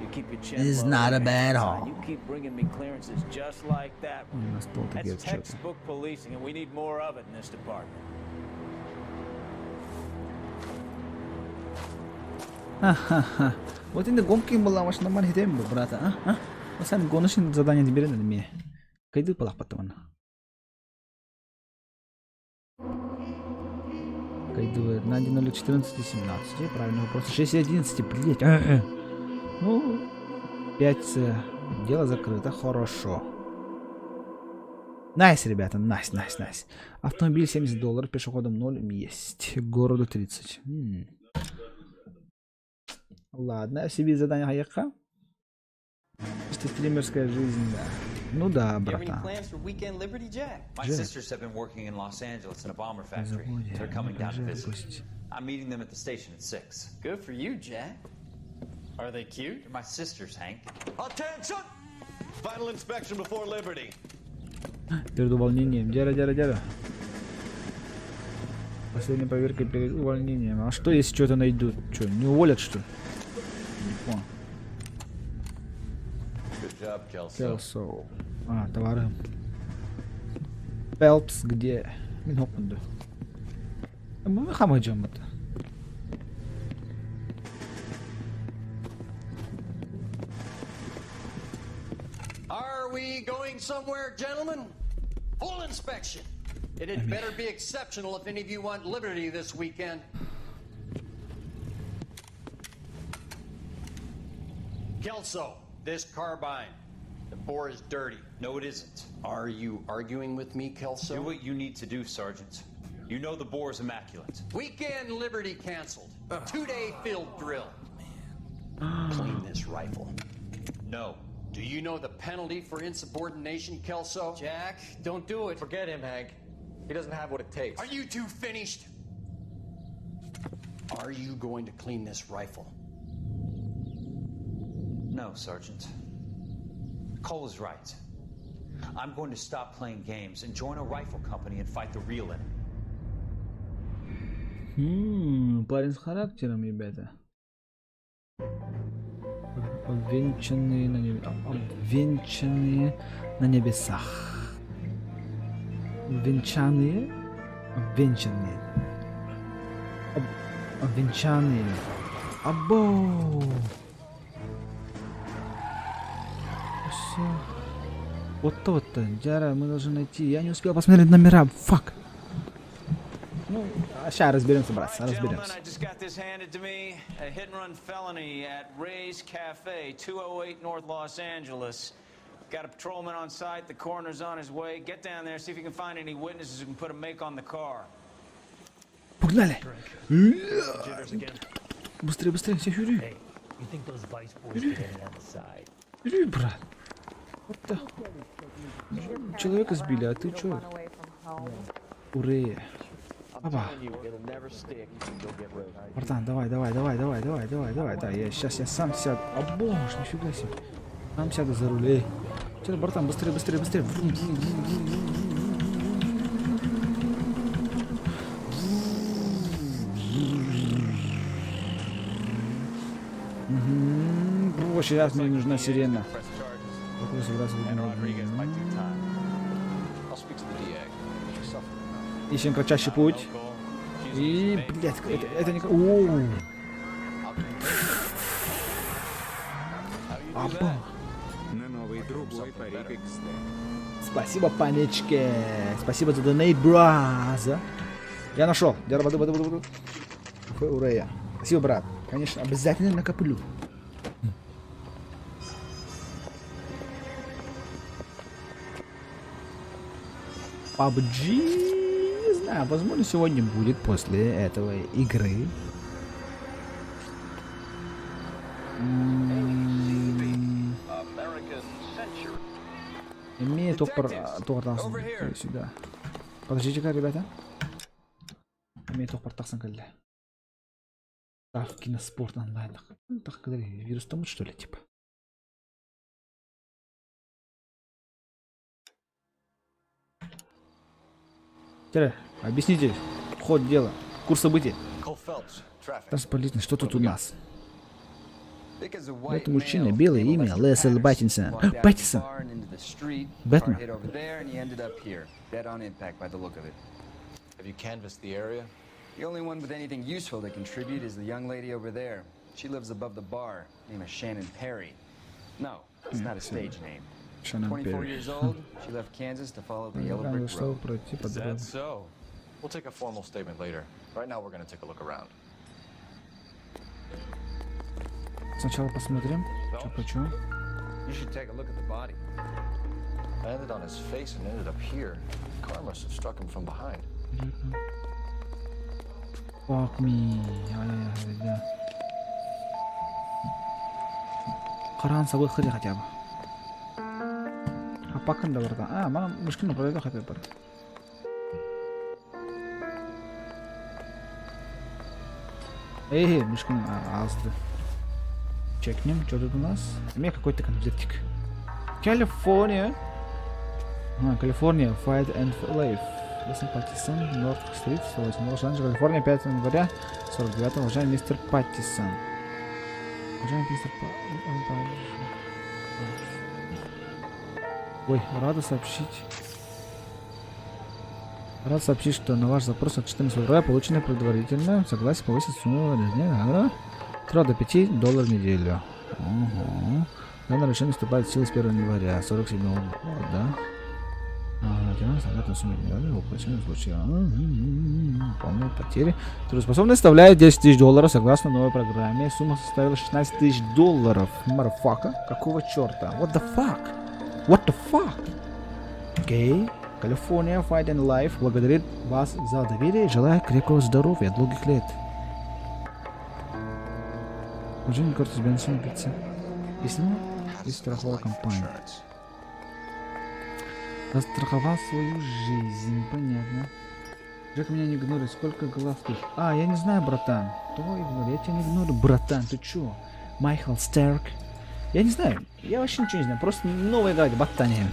You keep your chin
It's
low,
not a bad
son.
haul.
You keep bringing me clearances just like that one. That's textbook policing, and we need more of it in this department.
Ха-ха-ха. Вот и на гонке была ваша нормальная тема, брата, а? Вы сами гоночные задания не берете на меня. Кайду полах потом. Кайду на 1.0.14.17. Правильно, вопрос. 6.11, блять. Ну, 5. Дело закрыто. Хорошо. Найс, ребята, найс. Автомобиль $70, пешеходом 0 есть. Городу 30. Ладно, себе задание хаяка. Это стримерская жизнь, да. Ну да, братан.
My sisters have been working in Los Angeles in a bomber factory. They're coming down to visit. I'm meeting them at the station at 6.
Good for you, Jack. Are they cute?
They're my sisters, Hank.
Attention! Final inspection before Liberty.
Перед увольнением. Дяра. Последняя проверка перед увольнением. А что, если что-то найдут? Что, не уволят, что ли? Не понял. Келсо. А, товары. Пелпс, где? Минопунду. Мы хамаджам это.
Are we going somewhere, gentlemen? Full inspection. It had better be exceptional if any of you want liberty this weekend.
Kelso, this carbine. The bore is dirty.
No, it isn't.
Are you arguing with me, Kelso?
Do what you need to do, Sergeant. You know the bore is immaculate.
Weekend Liberty canceled. 2-day field drill. Clean this rifle.
No.
Do you know the penalty for insubordination, Kelso?
Jack, don't do it.
Forget him, Hank. He doesn't have what it takes.
Are you two finished? Are you going to clean this rifle?
No, Sergeant. Cole is right. I'm going to stop playing games and join a rifle company and fight the real enemy.
Парень с характером, ребята. Обвенчанные на небесах. Обвенчанные. Або. Вот тот-то, Диара, мы должны найти. Я не успел посмотреть номера. Фак. Ну, сейчас разберемся, братцы, разберемся.
I just got this handed to me. A hit and run felony at Ray's Cafe, 208 North Los Angeles. Got a patrolman on site. The coroner's on his way. Get down there, see if you can find any witnesses who can put a make on the car.
Погнали! Быстрее, быстрее, всех юри. Юри, брат. Вот так. Человека сбили, а ты чё? Уре. Опа. Братан, давай. Да, я сейчас сам сяду. О боже, нифига себе. Сам сяду за руль, эй. Чё, братан, быстрее. Сейчас мне нужна сирена. Ищем кратчайший путь. И, блядь, это не... Оу. Аба. Спасибо, панечке. Спасибо за донейт, браза. Я нашел. Ура. Спасибо, брат. Конечно, обязательно накоплю. PUBG, не знаю, возможно, сегодня будет после этого игры. Имеет тоқтасын сюда. Подождите-ка, ребята. Имеет тоқтасын кәлді. Ставки на спорт онлайн. Так, когда вирус там, что ли, типа? Теперь, объясните ход дела, курс событий. Транспортный, что тут у нас? Это мужчина, белое имя, Лесел Баттинсон. Баттинсон! Бэтмен.
The only one with anything useful to contribute is the young lady over there. She lives above the bar. Name is Shannon Perry. No, it's not a stage name. 24 years old, she left Kansas to follow the yellow brick road.
Is that so? We'll take a formal statement later. Right now we're going to take a look around.
Сначала посмотрим, что почему.
You should take a look at the body.
Landed on his face and ended up here. The car must have struck him from behind.
Fuck me. Қаранса ғой қыды хотя бы. Апақын да барды. Маған мүшкіні пройды хотя бы. Мүшкіні азды. Чекнем, что тут у нас? У меня какой-то конфликтик. Калифорния. Калифорния, Fight and Life. Лесен Паттисон, Норт Стрит, 108, Лос-Анджелес, Калифорния, 5 января, 49, уважаемый мистер Паттисон. Уважаемый мистер Паттисон. Ой, рада сообщить, что на ваш запрос от 14 февраля получено предварительное согласие повысить сумму $3 до $5 в неделю. Данное решение вступает в силу с 1 января 47 года. ветеран, солдат на сумме денег, воплощенный в случае полной потери. Трудоспособность составляет 10 тысяч долларов согласно новой программе. Сумма составила 16 тысяч долларов. Марафака? Какого черта? What the fuck? What the fuck? Окей. Калифорния Fight and Life благодарит вас за доверие и желает крепкого здоровья, долгих лет. Получение карты с бензином пицца. И страховая компания. Застраховал свою жизнь, понятно. Джек меня не игнорирует, сколько голов тут? А, я не знаю, братан. Кто игнорирует? Я тебя не игнорирую, братан, ты чё? Майкл Стерк. Я не знаю, я вообще ничего не знаю, просто новая игра, ботания.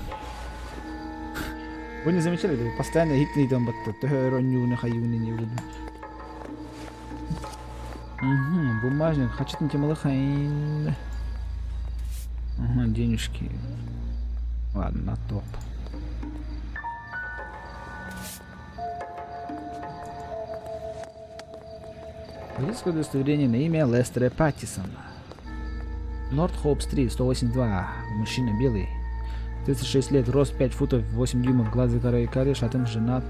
Вы не замечали, постоянно хитный там бумажник, хочу на малыхайн. Ага, денежки. Ладно, топ. Водительское удостоверение на имя Лестера Паттисона. Норт Хоуп-стрит, 182. Мужчина белый. 36 лет, рост 5 футов, 8 дюймов, глаза карие, шатен, женат.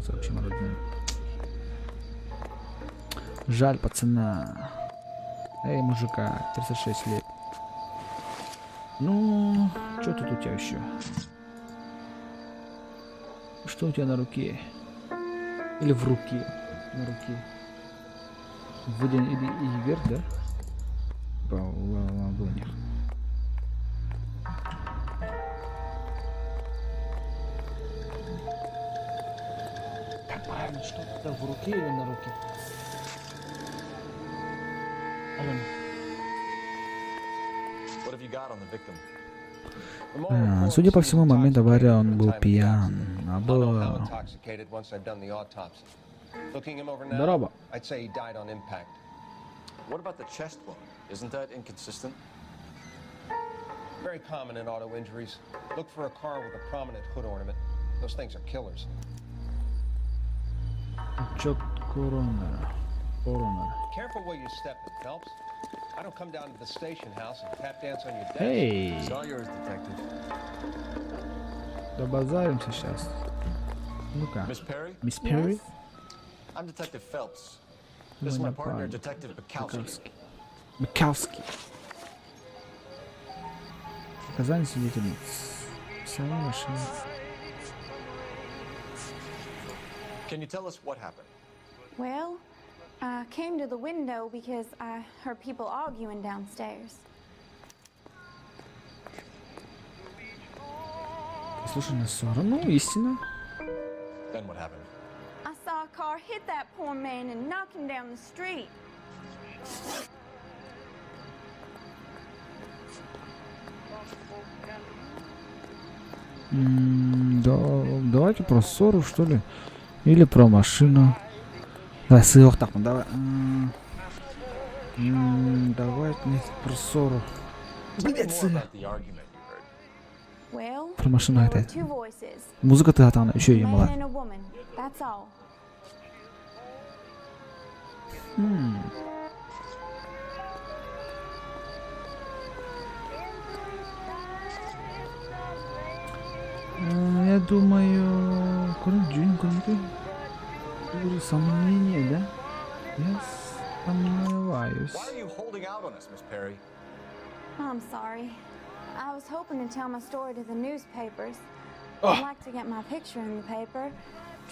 Сообщим родным. Жаль, пацана. Эй, мужика, 36 лет. Ну, что тут у тебя еще? Что у тебя на руке? Или в руке? На руке. Вводен или вверх, да? По ладонях. Как правильно, что это в руке или на руке? Судя по всему, момент аварии он был пьян. Здорово.
What about the chest wound? Isn't that inconsistent?
Very common in auto injuries. Look for a car with a prominent hood ornament. Those things are killers. Careful where you step in, Phelps. I don't come down to the station house and tap dance on your desk.
Hey.
It's all yours, detective.
Добазаримся сейчас. Ну-ка.
Miss Perry?
Miss Perry?
Yes. I'm Detective Phelps. This is my partner, Detective Bukowski.
Bukowski. Показания свидетельниц. Самая машина.
Can you tell us what happened?
Well, I came to the window because I heard people arguing downstairs.
Слушай, на сторону, истина.
Then what happened?
I saw a car hit that poor man and knock him down the street.
Давайте про ссору, что ли? Или про машину. Давай, сыох так, давай. Давай про ссору. Про машину это. Музыка-то там еще и мала. Я думаю, сомнение, да? Я сомневаюсь.
I'm sorry. I was hoping to tell my story to the newspapers. I'd like to get my picture in the paper.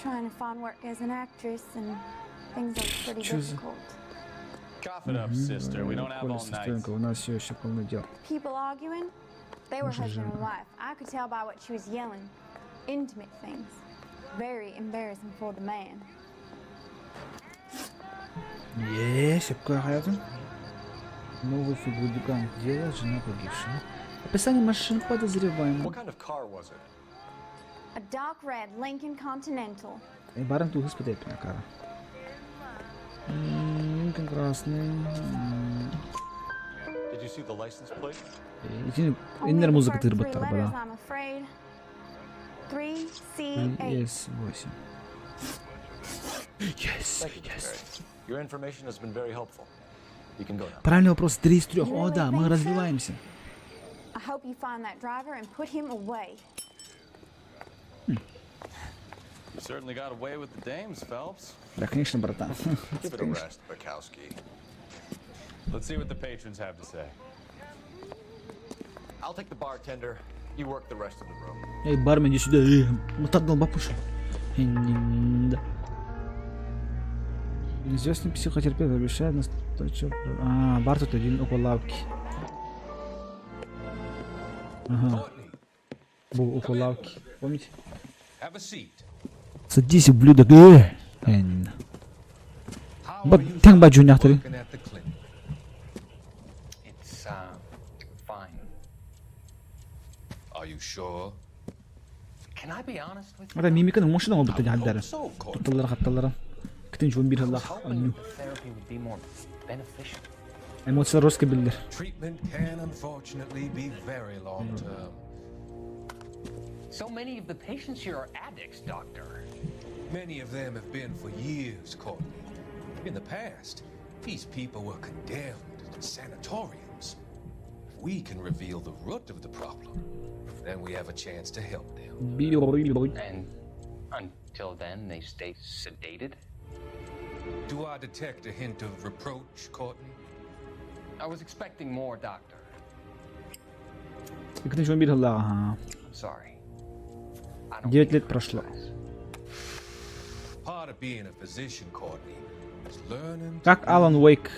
Trying to find work as an actress and things are pretty difficult.
Cough it up, sister. We don't have all night.
У нас все еще полно дел.
People arguing? They were husband and wife. I could tell by what she was yelling. Intimate things. Very embarrassing for the man.
Есть, какая-то. Новый фигурдикант дела, жена погибшая. Описание машин подозреваемого.
What kind of car was it?
A dark red Lincoln Continental.
Баран тут испытает меня, кара. Lincoln красный.
Did you see the license plate?
Иннер музыка ты работа, да.
3C8.
Yes, 8. Yes,
yes. Your information has been very helpful. You can go now.
Правильный вопрос 3 из 3. О, да, мы развиваемся.
I hope you find that driver and put him away.
You certainly got away with the dames, Phelps.
Да, конечно, братан.
Give it a rest, Bukowski.
Let's see what the patrons have to say.
I'll take the bartender. You work the rest of the room.
Эй, бармен, иди сюда. Эй, мотор долбопуша. Известный психотерапевт обещает нас... бар тут один около лавки. Ага. Был около лавки. Помните? Садись, ублюдок. Тян баджу няхтари.
It's fine. Are you sure? Can I be honest with you?
هذا ميميكن مش نوع بتجي على الدار. تطلع خطلع. كتير شو بير الله.
Therapy would be more beneficial.
emotsiya ruski bildir.
Treatment can unfortunately be very long term.
So many of the patients here are addicts, Doctor.
Many of them have been for years, Courtney. In the past, these people were condemned to sanatoriums. If we can reveal the root of the problem, then we have a chance to help them.
And until then, they stay sedated?
Do I detect a hint of reproach, Courtney?
I was expecting more, Doctor.
I'm
sorry.
9 лет прошло.
Part of being a physician, Courtney, is learning.
Как Алан Уэйк.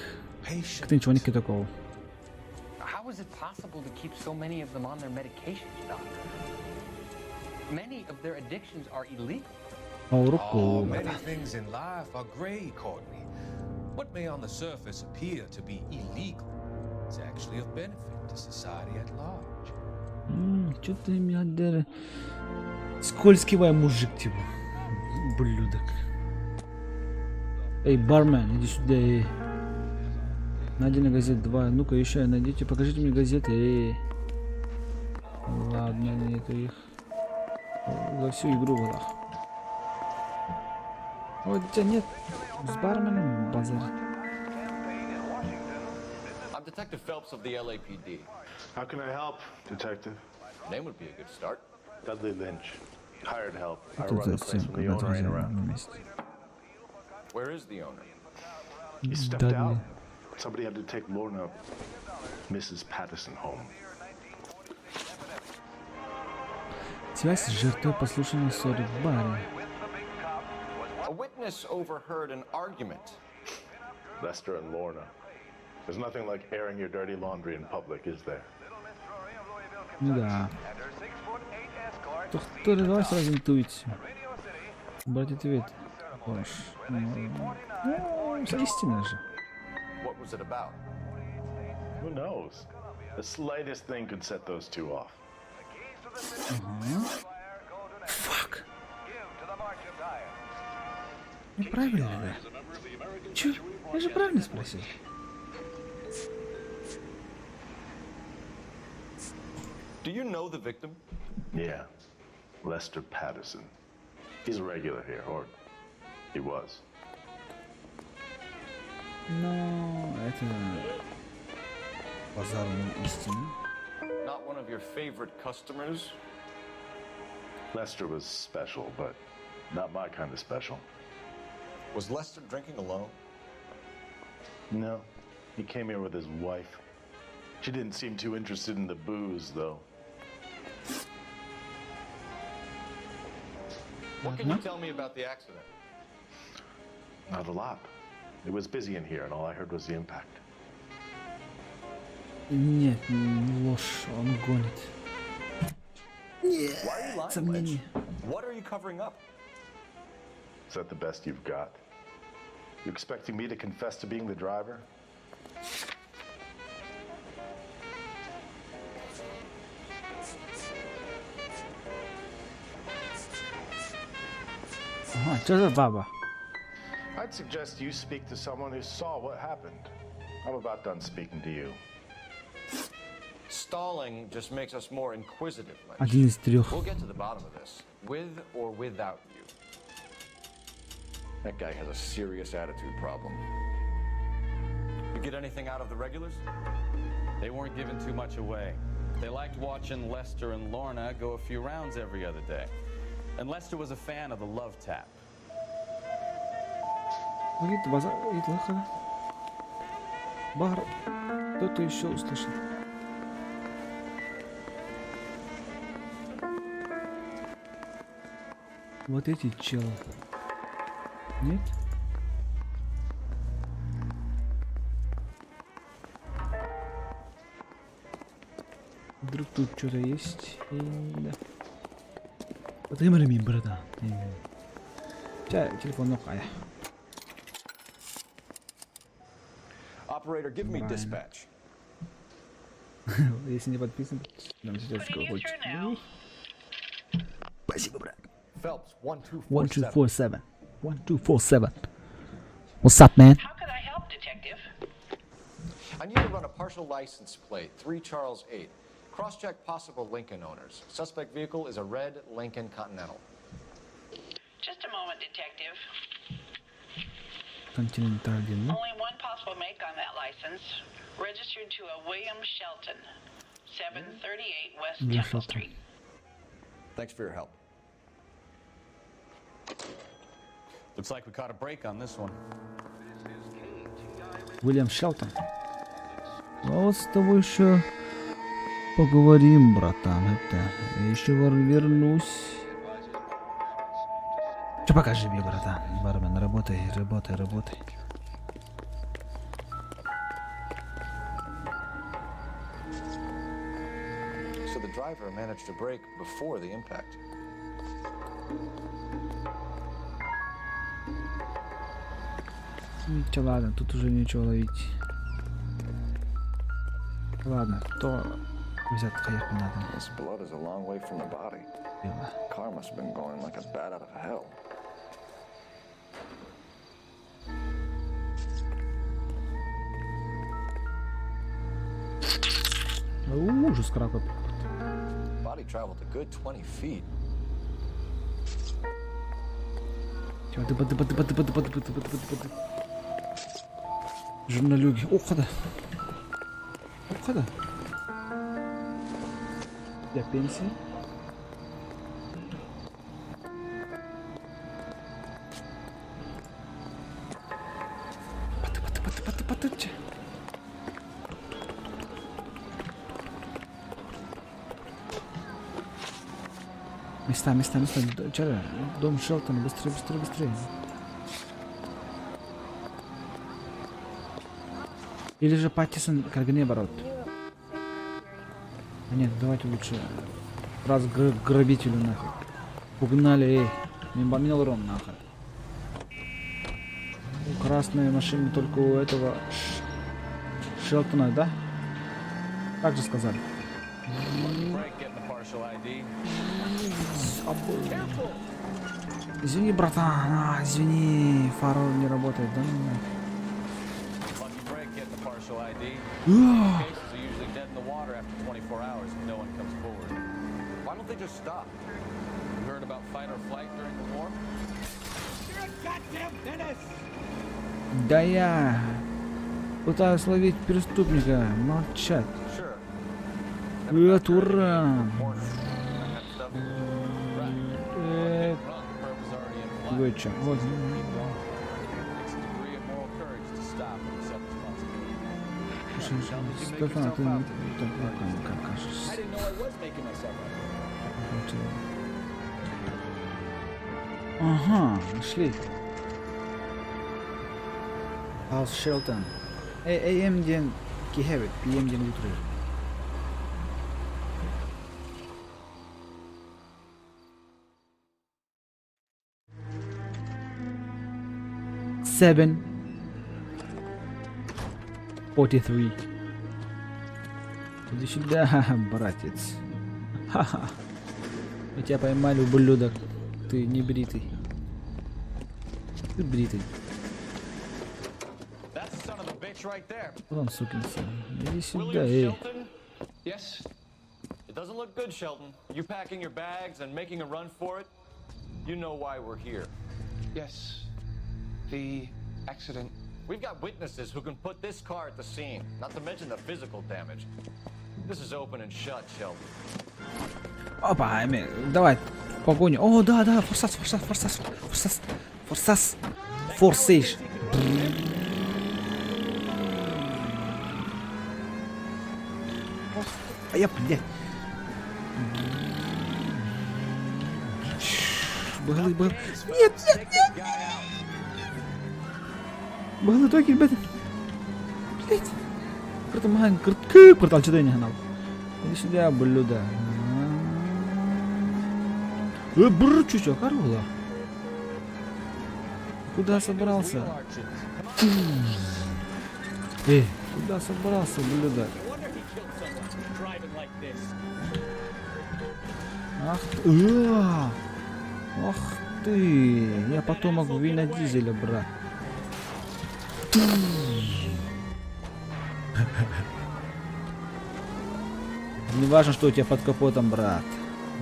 Ты ничего не такого.
How is it possible to keep so many of them on their medications, Doctor? Many of their addictions are illegal.
Oh, many things in life are gray, Courtney. What may on the surface appear to be illegal is actually of benefit to society at large.
Чё ты меня дерешь? Скользкий мужик, типа. Блюдок. Эй, бармен, иди сюда, эй. Найди на газет 2. Ну-ка, еще найдите, покажите мне газеты, эй. Ладно, нету их. За всю игру была. Вот у тебя нет с барменом базар.
I'm Detective Phelps of the LAPD.
How can I help, Detective?
Name would be a good start.
Dudley Lynch. Hired help. I run the place when the owner ain't around.
Where is the owner?
He stepped out. Somebody had to take Lorna, Mrs. Patterson, home.
Связь с жертвой послушана ссоры в баре.
A witness overheard an argument.
Lester and Lorna. There's nothing like airing your dirty laundry in public, is there?
Да. Кто давай сразу интуицию. Брать ответ. Истина же.
What was it about?
Who knows? The slightest thing could set those two off.
Fuck. Неправильно, да? Чё? Я же правильно спросил.
Do you know the victim?
Yeah. Lester Patterson. He's a regular here, or he was.
Но это базарная истина.
Not one of your favorite customers?
Lester was special, but not my kind of special.
Was Lester drinking alone?
No. He came here with his wife. She didn't seem too interested in the booze, though.
What can you tell me about the accident?
Not a lot. It was busy in here, and all I heard was the impact.
Нет, ложь, он гонит.
Why are you lying,
Сомнение.
What are you covering up?
Is that the best you've got? You expecting me to confess to being the driver?
Что за баба?
I'd suggest you speak to someone who saw what happened. I'm about done speaking to you.
Stalling just makes us more inquisitive, Lynch.
Один из трех.
We'll get to the bottom of this, with or without you. That guy has a serious attitude problem. You
get anything out of the regulars? They weren't giving too much away. They liked watching Lester and Lorna go a few rounds every other day. And Lester was a fan of the love tap.
Бар, кто-то еще услышит. Вот эти челы. Нет? Вдруг тут что-то есть. И да. Вот и мы, братан. Телефон нахуй.
Operator, give me dispatch.
Если не подписан, нам сейчас хочет. Спасибо, брат.
Phelps,
1247. 1247. What's up, man?
How can I help, Detective?
I need to run a partial license plate, 3 Charles 8. Cross-check possible Lincoln owners. Suspect vehicle is a red Lincoln Continental.
Just a moment, Detective.
Continental,
Only one possible make on that license. Registered to a William Shelton, 738 West Temple Street.
Thanks for your help.
Looks like we caught a break on this one.
William Shelton. Ну вот с тобой еще поговорим, братан. Это я еще вернусь. Че пока живи, братан. Бармен, работай.
So the driver managed to brake before the impact.
Ничего, ладно, тут уже ничего ловить. Ладно, то взять поехать надо.
This blood is a long way from the body. Car must have been going like a bat out of hell.
Ужас какой.
Body traveled a good 20 feet.
Типа. Журналюги. Ухода. Для пенсии. Паты. Места. Чара, дом Шелтона, быстрее. Или же Паттисон как наоборот. Нет, давайте лучше раз грабителю нахуй. Погнали, эй. Не помнил ром нахуй. Красные машины только у этого Шелтона, да? Так же сказали. Извини, братан, извини, фара не работает, да? Да я пытаюсь ловить преступника, молчать. Ура! Вы чё? Вот. Стефан, ты как кажется. Ага, нашли. Хаус Шелтон. AM-ден кихевит, PM-ден утро. Seven 43. Иди сюда, братец. Ха-ха. Мы тебя поймали, ублюдок. Ты не бритый. Ты бритый. Вон, сукин сын. Иди сюда, эй.
Yes. It doesn't look good, Shelton. You packing your bags and making a run for it? You know why we're here.
Yes. The accident
We've got witnesses who can put this car at the scene, not to mention the physical damage. This is open and shut, Sheldon.
Опа, давай, погоню. О, да, форсаж. Форсаж. А я, блядь. Был. Нет. Был итоги, блядь. Портал читания канал. Иди сюда, блюдо. Чё, корова? Куда собрался? Куда собрался, блюдо? Ах ты! Я потомок Вина Дизеля, брат. Не важно, что у тебя под капотом, брат.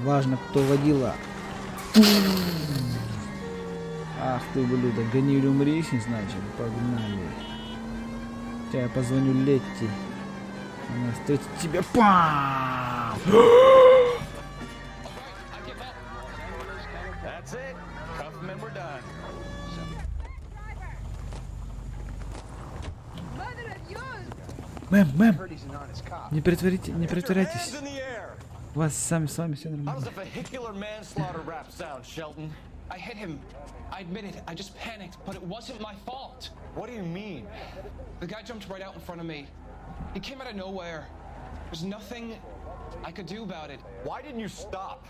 Важно, кто водила. Ах ты, блюдо. Гони или умри, значит. Погнали. Сейчас я позвоню Летти. Она встретит тебя. Пам! Мэм, не притворяйтесь. Вас с вами все нормально.
I hit him. I admit it. I just panicked, but it wasn't my fault.
What do you mean?
The guy jumped right out in front of me. He came out of nowhere. There's nothing I could do about it.
Why didn't you stop?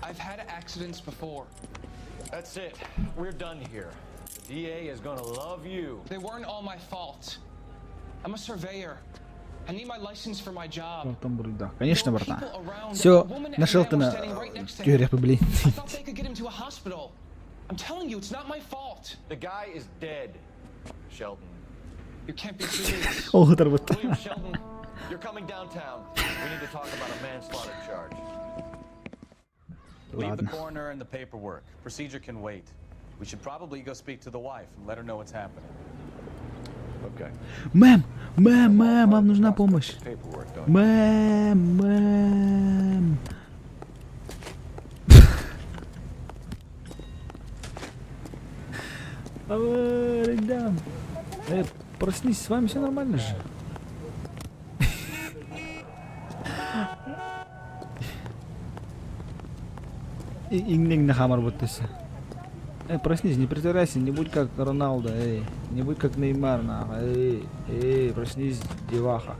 I've had accidents before.
That's it. We're done here. The DA is gonna love you.
They weren't all my fault. I'm a surveyor. I need my license for my job.
Да, конечно, братан. Все на Шелтона теория поблин.
I thought they could get him to a hospital. I'm telling you, it's not my fault.
The guy is dead, Sheldon.
You can't be serious.
William Sheldon, you're coming downtown. We need to talk about a manslaughter charge.
Leave the coroner and the paperwork. Procedure can wait. We should probably go speak to the wife and let her know what's happening.
Okay.
Мэм, вам нужна помощь. Мэм. Ребят, проснись, с вами все нормально же. Ингнег на хамар будто. Проснись, не притирайся, не будь как Роналдо, не будь как Неймар, нахуй, проснись, деваха.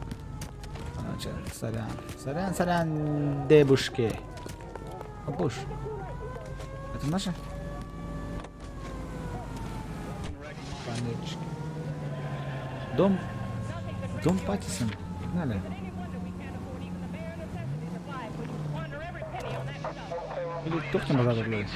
Сорян, дебушки. Абуш, это наша? Панельчики. Дом Паттисон, погнали. Или кто там назад выглядит?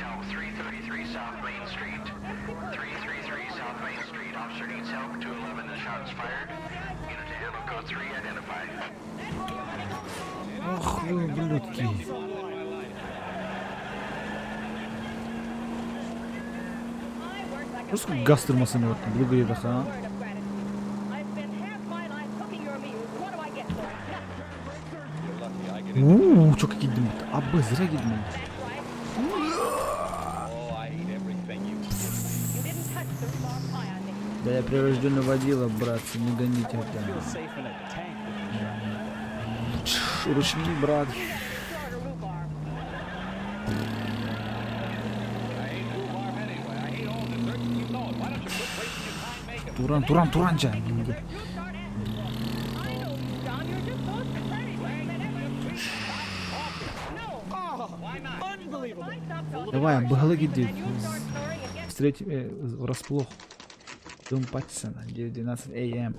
Ох вы, блюдки. Просто газ тормозами вот блюдки даха. Чё какие дымы-то? Зря дымы. Да я прирожденно водила, братцы, не гоните это. Ручник, брат. Туранча. Давай, обгалаги, встретим врасплох. Дом Паттисона, 9:12 a.m.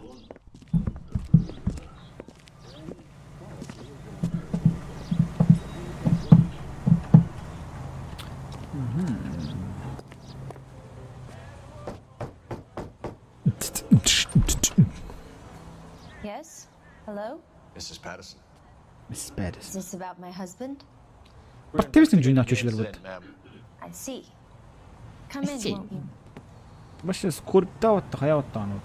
Yes? Hello?
Mrs. Patterson.
Mrs. Patterson.
Is this about my husband?
Partnersin gücünü açıyor şeyler bu.
I see. Come in, won't you?
Вообще скорбь-то вот такая вот там.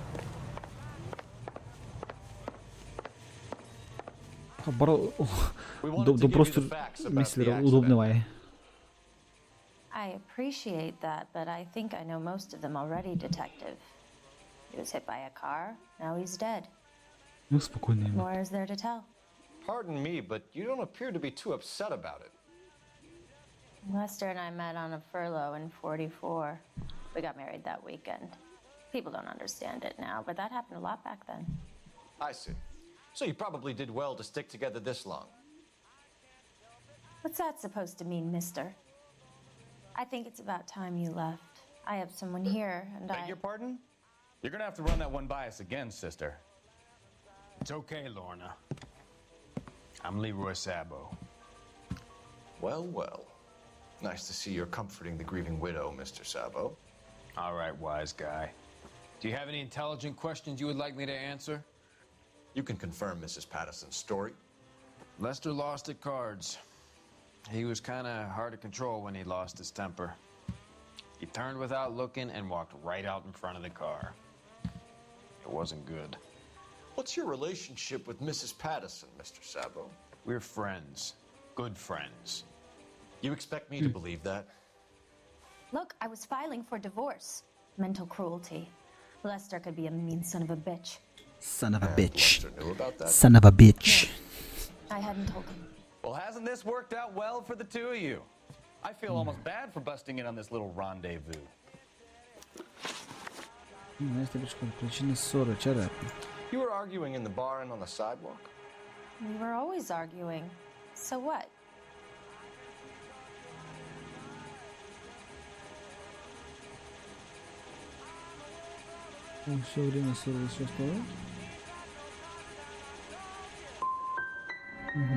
Да просто мислер удобный.
I appreciate that, but I think I know most of them already, Detective. He was hit by a car, now he's dead.
Ну, спокойно.
More is there to tell?
Pardon me, but you don't appear to be too upset about it.
Lester and I met on a furlough in 44. We got married that weekend. People don't understand it now, but that happened a lot back then.
I see. So you probably did well to stick together this long.
What's that supposed to mean, mister? I think it's about time you left. I have someone here, and
Beg your pardon? You're gonna have to run that one by us again, sister.
It's okay, Lorna. I'm Leroy Sabo.
Well, well. Nice to see you're comforting the grieving widow, Mr. Sabo.
All right, wise guy. Do you have any intelligent questions you would like me to answer?
You can confirm Mrs. Patterson's story.
Lester lost at cards. He was kind of hard to control when he lost his temper. He turned without looking and walked right out in front of the car. It wasn't good.
What's your relationship with Mrs. Patterson, Mr. Sabo?
We're friends. Good friends.
You expect me to believe that?
Look, I was filing for divorce. Mental cruelty. Lester could be a mean son of a bitch.
Son of a bitch.
Lester knew about that?
Son of a bitch.
No, I hadn't told him.
Well, hasn't this worked out well for the two of you? I feel almost bad for busting in on this little rendezvous.
You were arguing in the bar and on the sidewalk?
We were always arguing. So what?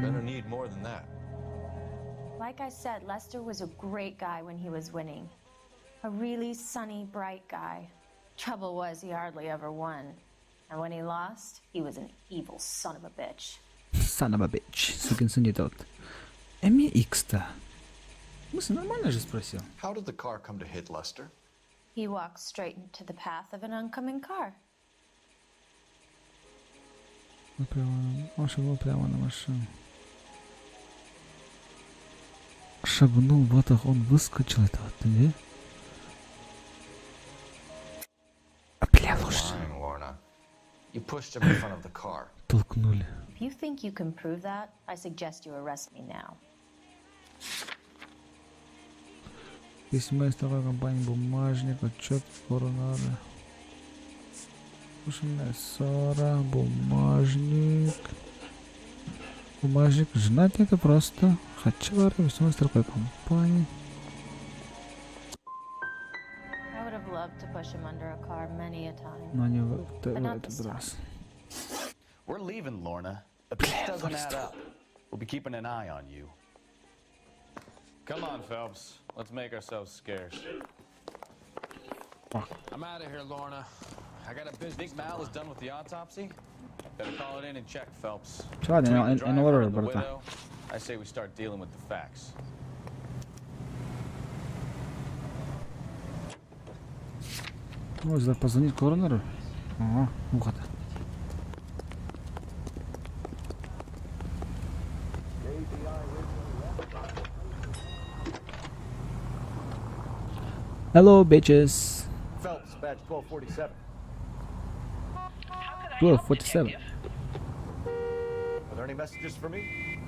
Better need more than that.
Like I said, Lester was a great guy when he was winning. A really sunny, bright guy. Trouble was, he hardly ever won. And when he lost, he was an evil son of a bitch.
Son of a bitch. Сукин сын не тот. MX-то. Мысли нормально же спросил.
How did the car come to hit Lester?
He walked straight into the path of an oncoming car.
Он шагнул прямо на машину. Шагнул, вот так он выскочил этого, ты не?
You pushed him in front of the car.
Толкнули.
If you think you can prove that, I suggest you arrest me now.
Письма из такой компании, бумажник, отчет, коронары. Слушай, ссора, бумажник. Бумажник, жнать это просто. Хачевары, письма из такой компании.
I would have loved to push him under a car many a time.
Но не в
But not
этот
this time.
раз.
We're leaving, Lorna. But this doesn't add up. We'll be keeping an eye on you. Come on, Phelps. Let's make ourselves scarce.
I'm out of here, Lorna. I got a business.
Think Mal is done with the autopsy? Better call it in and check, Phelps.
Ладно,
Between the driver
NOIRE,
and the
братан.
widow, I say we start dealing with the facts.
Ну, позвонить коронеру. Ага, ухо-то. Hello, bitches.
Phelps, badge 1247.
1247.
Are there any messages for me?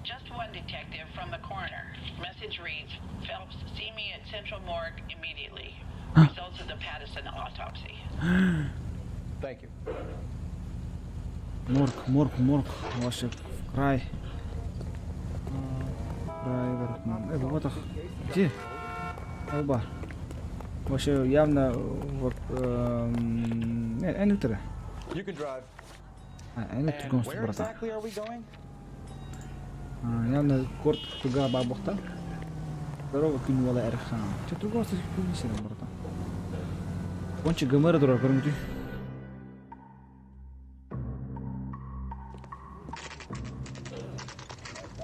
Just one, detective, from the coroner. Message reads, Phelps, see me at Central Morgue immediately. Results of the Patterson autopsy.
Thank you.
Морг. Вообще в край. Край, вот их. Где? Оба. Вообще явно вот Энвитера.
You can drive.
Энвитер
And
гонщик,
where
братан.
exactly are we going?
Явно корт туга бабухта. Здорово, кинула Эрхан. Че другого стать не братан. Кончик ГМР дурак, поймите.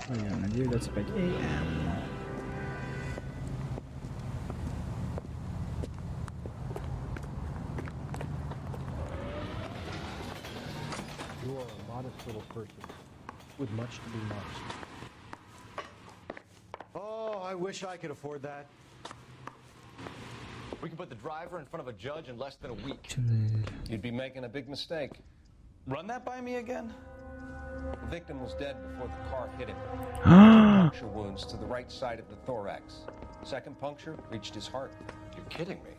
На 9:25 AM.
little person with much to be lost.
Oh, I wish I could afford that. We could put the driver in front of a judge in less than a week.
You'd be making a big mistake.
Run that by me again?
The victim was dead before the car hit him. Puncture wounds to the right side of the thorax. Second puncture reached his heart.
You're kidding me.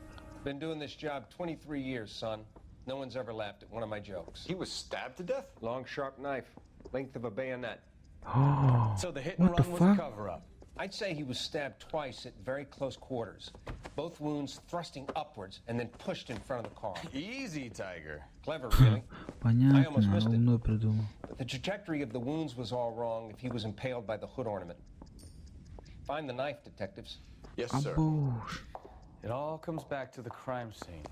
Been doing this job 23 years, son. No one's ever laughed at one of my jokes.
He was stabbed to death?
Long, sharp knife, length of a bayonet.
So the hit and run was a cover-up.
I'd say he was stabbed twice at very close quarters. Both wounds thrusting upwards and then pushed in front of the car.
Easy, Tiger.
Clever, really. I almost missed it.
Умно придумал.
But the trajectory of the wounds was all wrong if he was impaled by the hood ornament. Find the knife, detectives.
Yes, sir.
It all comes back to the crime scene.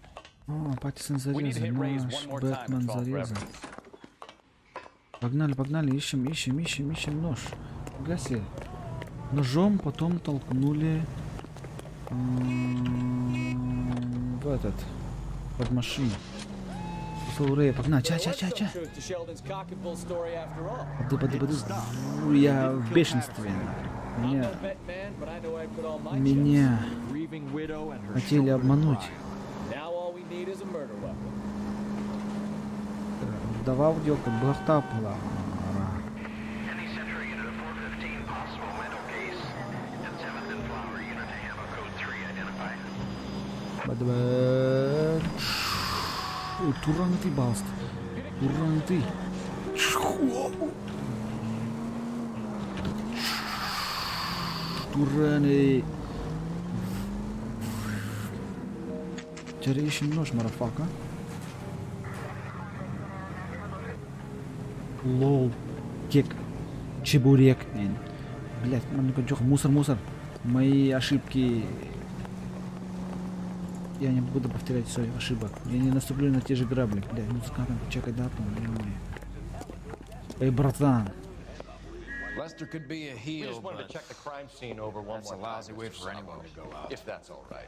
Паттисон зарезан, наш Бэтмен зарезан. Погнали, ищем нож. Гаси. Ножом потом толкнули в этот, под машину. Погнали, ча. Я в бешенстве. Меня хотели обмануть. Вдова в делку, блахта была. Туранный ты, балст. Туранный ты. Туранный. Теряющий нож, марафака. Лол. Кек. Чебурек. Блять, мусор. Мои ошибки. Я не буду повторять своих ошибок. Я не наступлю на те же грабли. Блядь, музыкант, чекай дату. Эй, братан.
Lester could be a heel, we just wanted to check the crime scene over one more time. That's a lousy way for anyone to go out. If that's all right.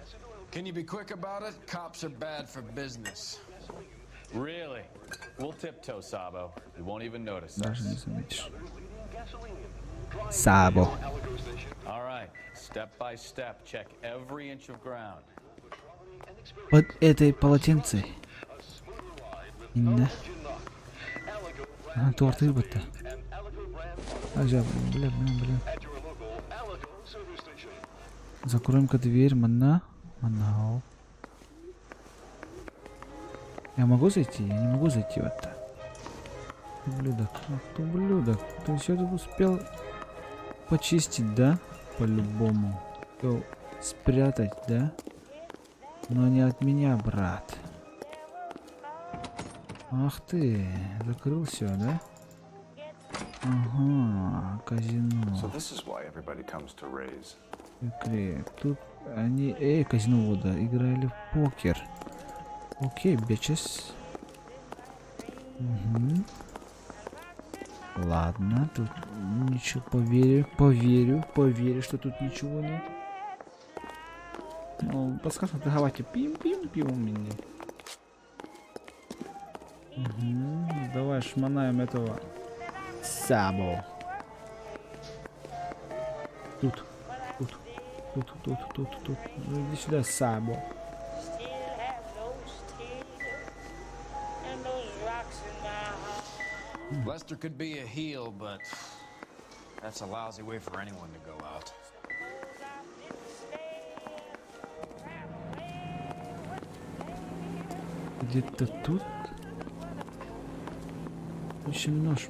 Can you be quick about it? Cops are bad for business.
Really? We'll tiptoe, Sabo. We won't even notice
Даже не
us.
заметишь. Сабо.
All right, step by step, check every inch of ground.
Под этой полотенцей. Да. Торт рыба-то. Бля. Закроем-ка дверь, манау. Я могу зайти? Я не могу зайти вот так. Ублюдок. Ты все тут успел почистить, да? По-любому. Успел спрятать, да? Но не от меня, брат. Ах ты, закрыл все, да? Ага, казино. Тут они, казино вода, играли в покер. Окей, бичес. Угу. Ладно, тут ничего, поверю, что тут ничего нет. Ну, подсказка, давайте пим меня. Угу. Давай шманаем этого Сабо. Тут. Ну, иди сюда, Сабо.
Lester could be a heel, but that's a lousy way for anyone to go out.
Где-то тут. Ищем нож.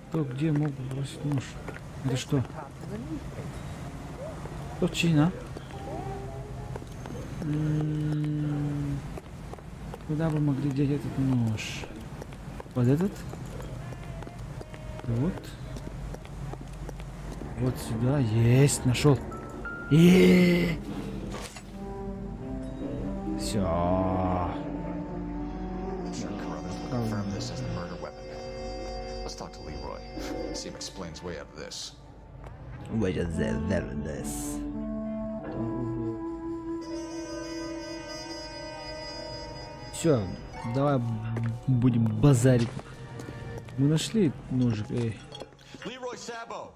Кто где мог бросить нож? Это что? Точно. Куда вы могли деть этот нож? Под этот? Вот. Вот сюда. Есть, нашел. Все.
Let's talk to Leroy. See him explain his way out of this.
Все, Давай будем базарить. Мы нашли ножик, эй.
Leroy Sabo,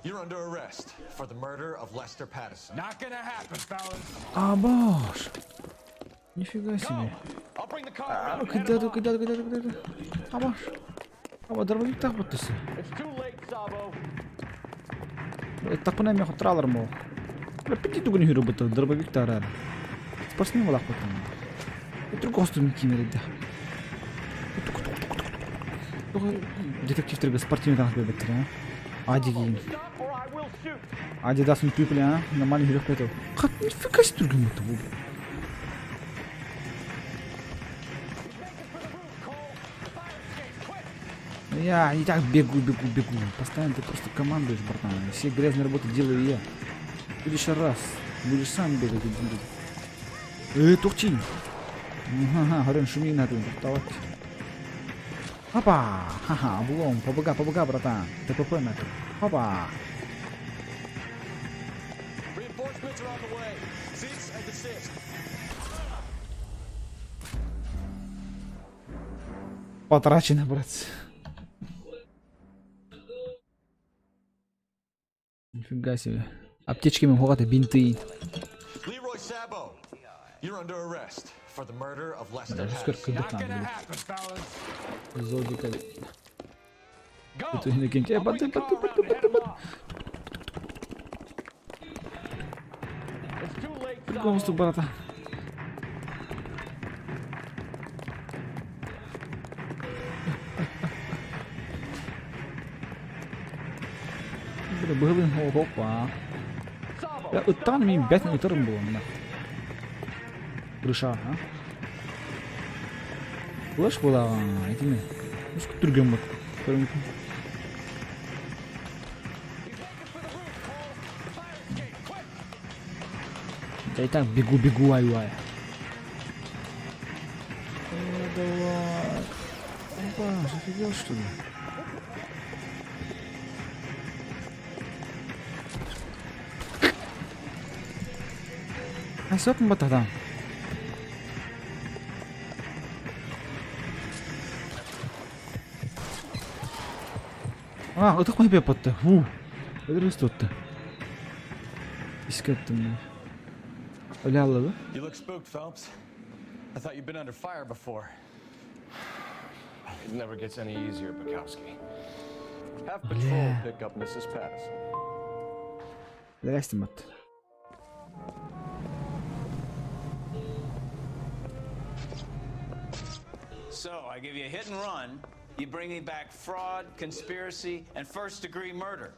you're under arrest for the murder of Lester Patterson.
Not gonna happen, fellas.
Абаш. Нифига себе. Куда? Абаш. Аба дробовик так вот тысы. Так по нами хотралар мо. Пети тугун хиро бата дробовик тарар. Спасни малах потом. Это костюм кинерде. Детектив требует спортивный танк бебет, а? Адиги. Адидас не пипли, а? Нормальный хиро петов. Как нифига себе другим это было. Я не так бегу. Постоянно ты просто командуешь, братан. Все грязные работы делаю я. В следующий раз будешь сам бегать и делать. Тухти. Ага, говорю, шуми надо. Опа! Ха-ха, облом. Побыга, братан. ТПП нахуй. Опа! Потрачено, братцы. Нифига себе. Аптечки мы хватает, бинты.
Leroy Sabo, you're under arrest for the murder of Lester
Даже сколько
Patterson.
дыханий. Зодика. Это не киньте. Баты. Госту, брата. Было опа. Там ми 5 минут было. Крыша, а? Флэш была, эти не. Ну что другим. Да и так бегу, ай. Давай. Опа, офигел что ли? А стоп, батата. А, это хуйня потта. Это растут-то. Искать-то мне. Ляла, да?
You look spooked, Phelps. I thought you'd been under fire before.
It never gets any easier, Bukowski. Have patrol pick up Mrs. Patterson.
Здрасте, мат.
So, I give you a hit and run, you bring me back fraud, conspiracy, and first-degree murder.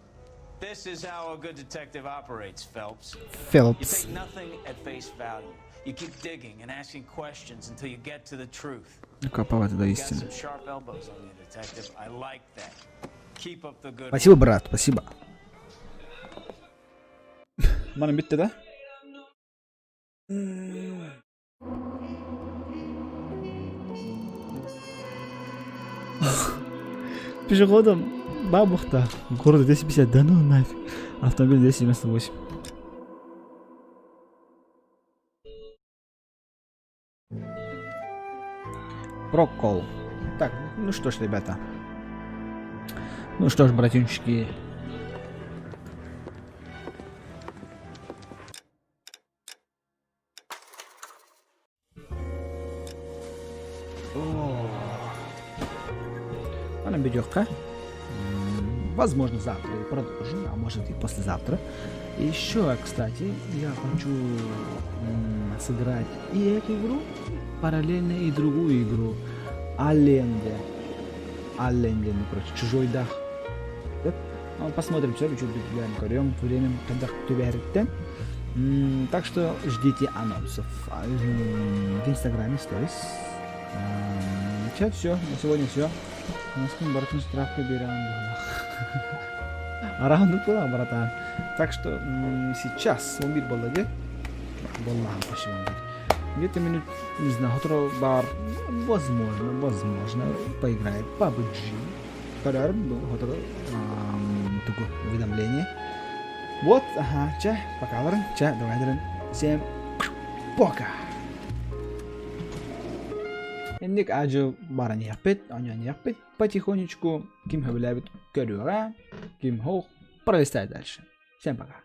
This is how a good detective operates, Phelps. You take nothing at face value. You keep digging and asking questions until you get to the truth. You got some sharp elbows on you, detective. I like that. Keep up the good work.
Спасибо, брат, спасибо. Мана битте, да? Пешеходом бабухта. Город 250, да ну нафиг. Автомобиль 298. Прокол. Так, ну что ж, ребята. Ну что ж, братюнчики. Она бедёвка. Возможно, завтра я продолжу, а может и послезавтра. И еще, кстати, я хочу сыграть и эту игру, параллельно и другую игру. Алленде, ну, короче, чужой дах. Посмотрим, что будет время, когда кто. Так что ждите анонсов в инстаграме, сторис. Все, на сегодня все. У нас братан штрафка берем. Раунду куда, братан? Так что сейчас он бит балладе. Баллам почему? Где-то минут, не знаю, бар, возможно, поиграет PUBG. Когда такое уведомление. Вот, ага, пока, давай, всем пока. Индик ажу баран япет, аня япет, потихонечку, ким хавлябит, көрюга, ким хох, пролистай дальше. Всем пока.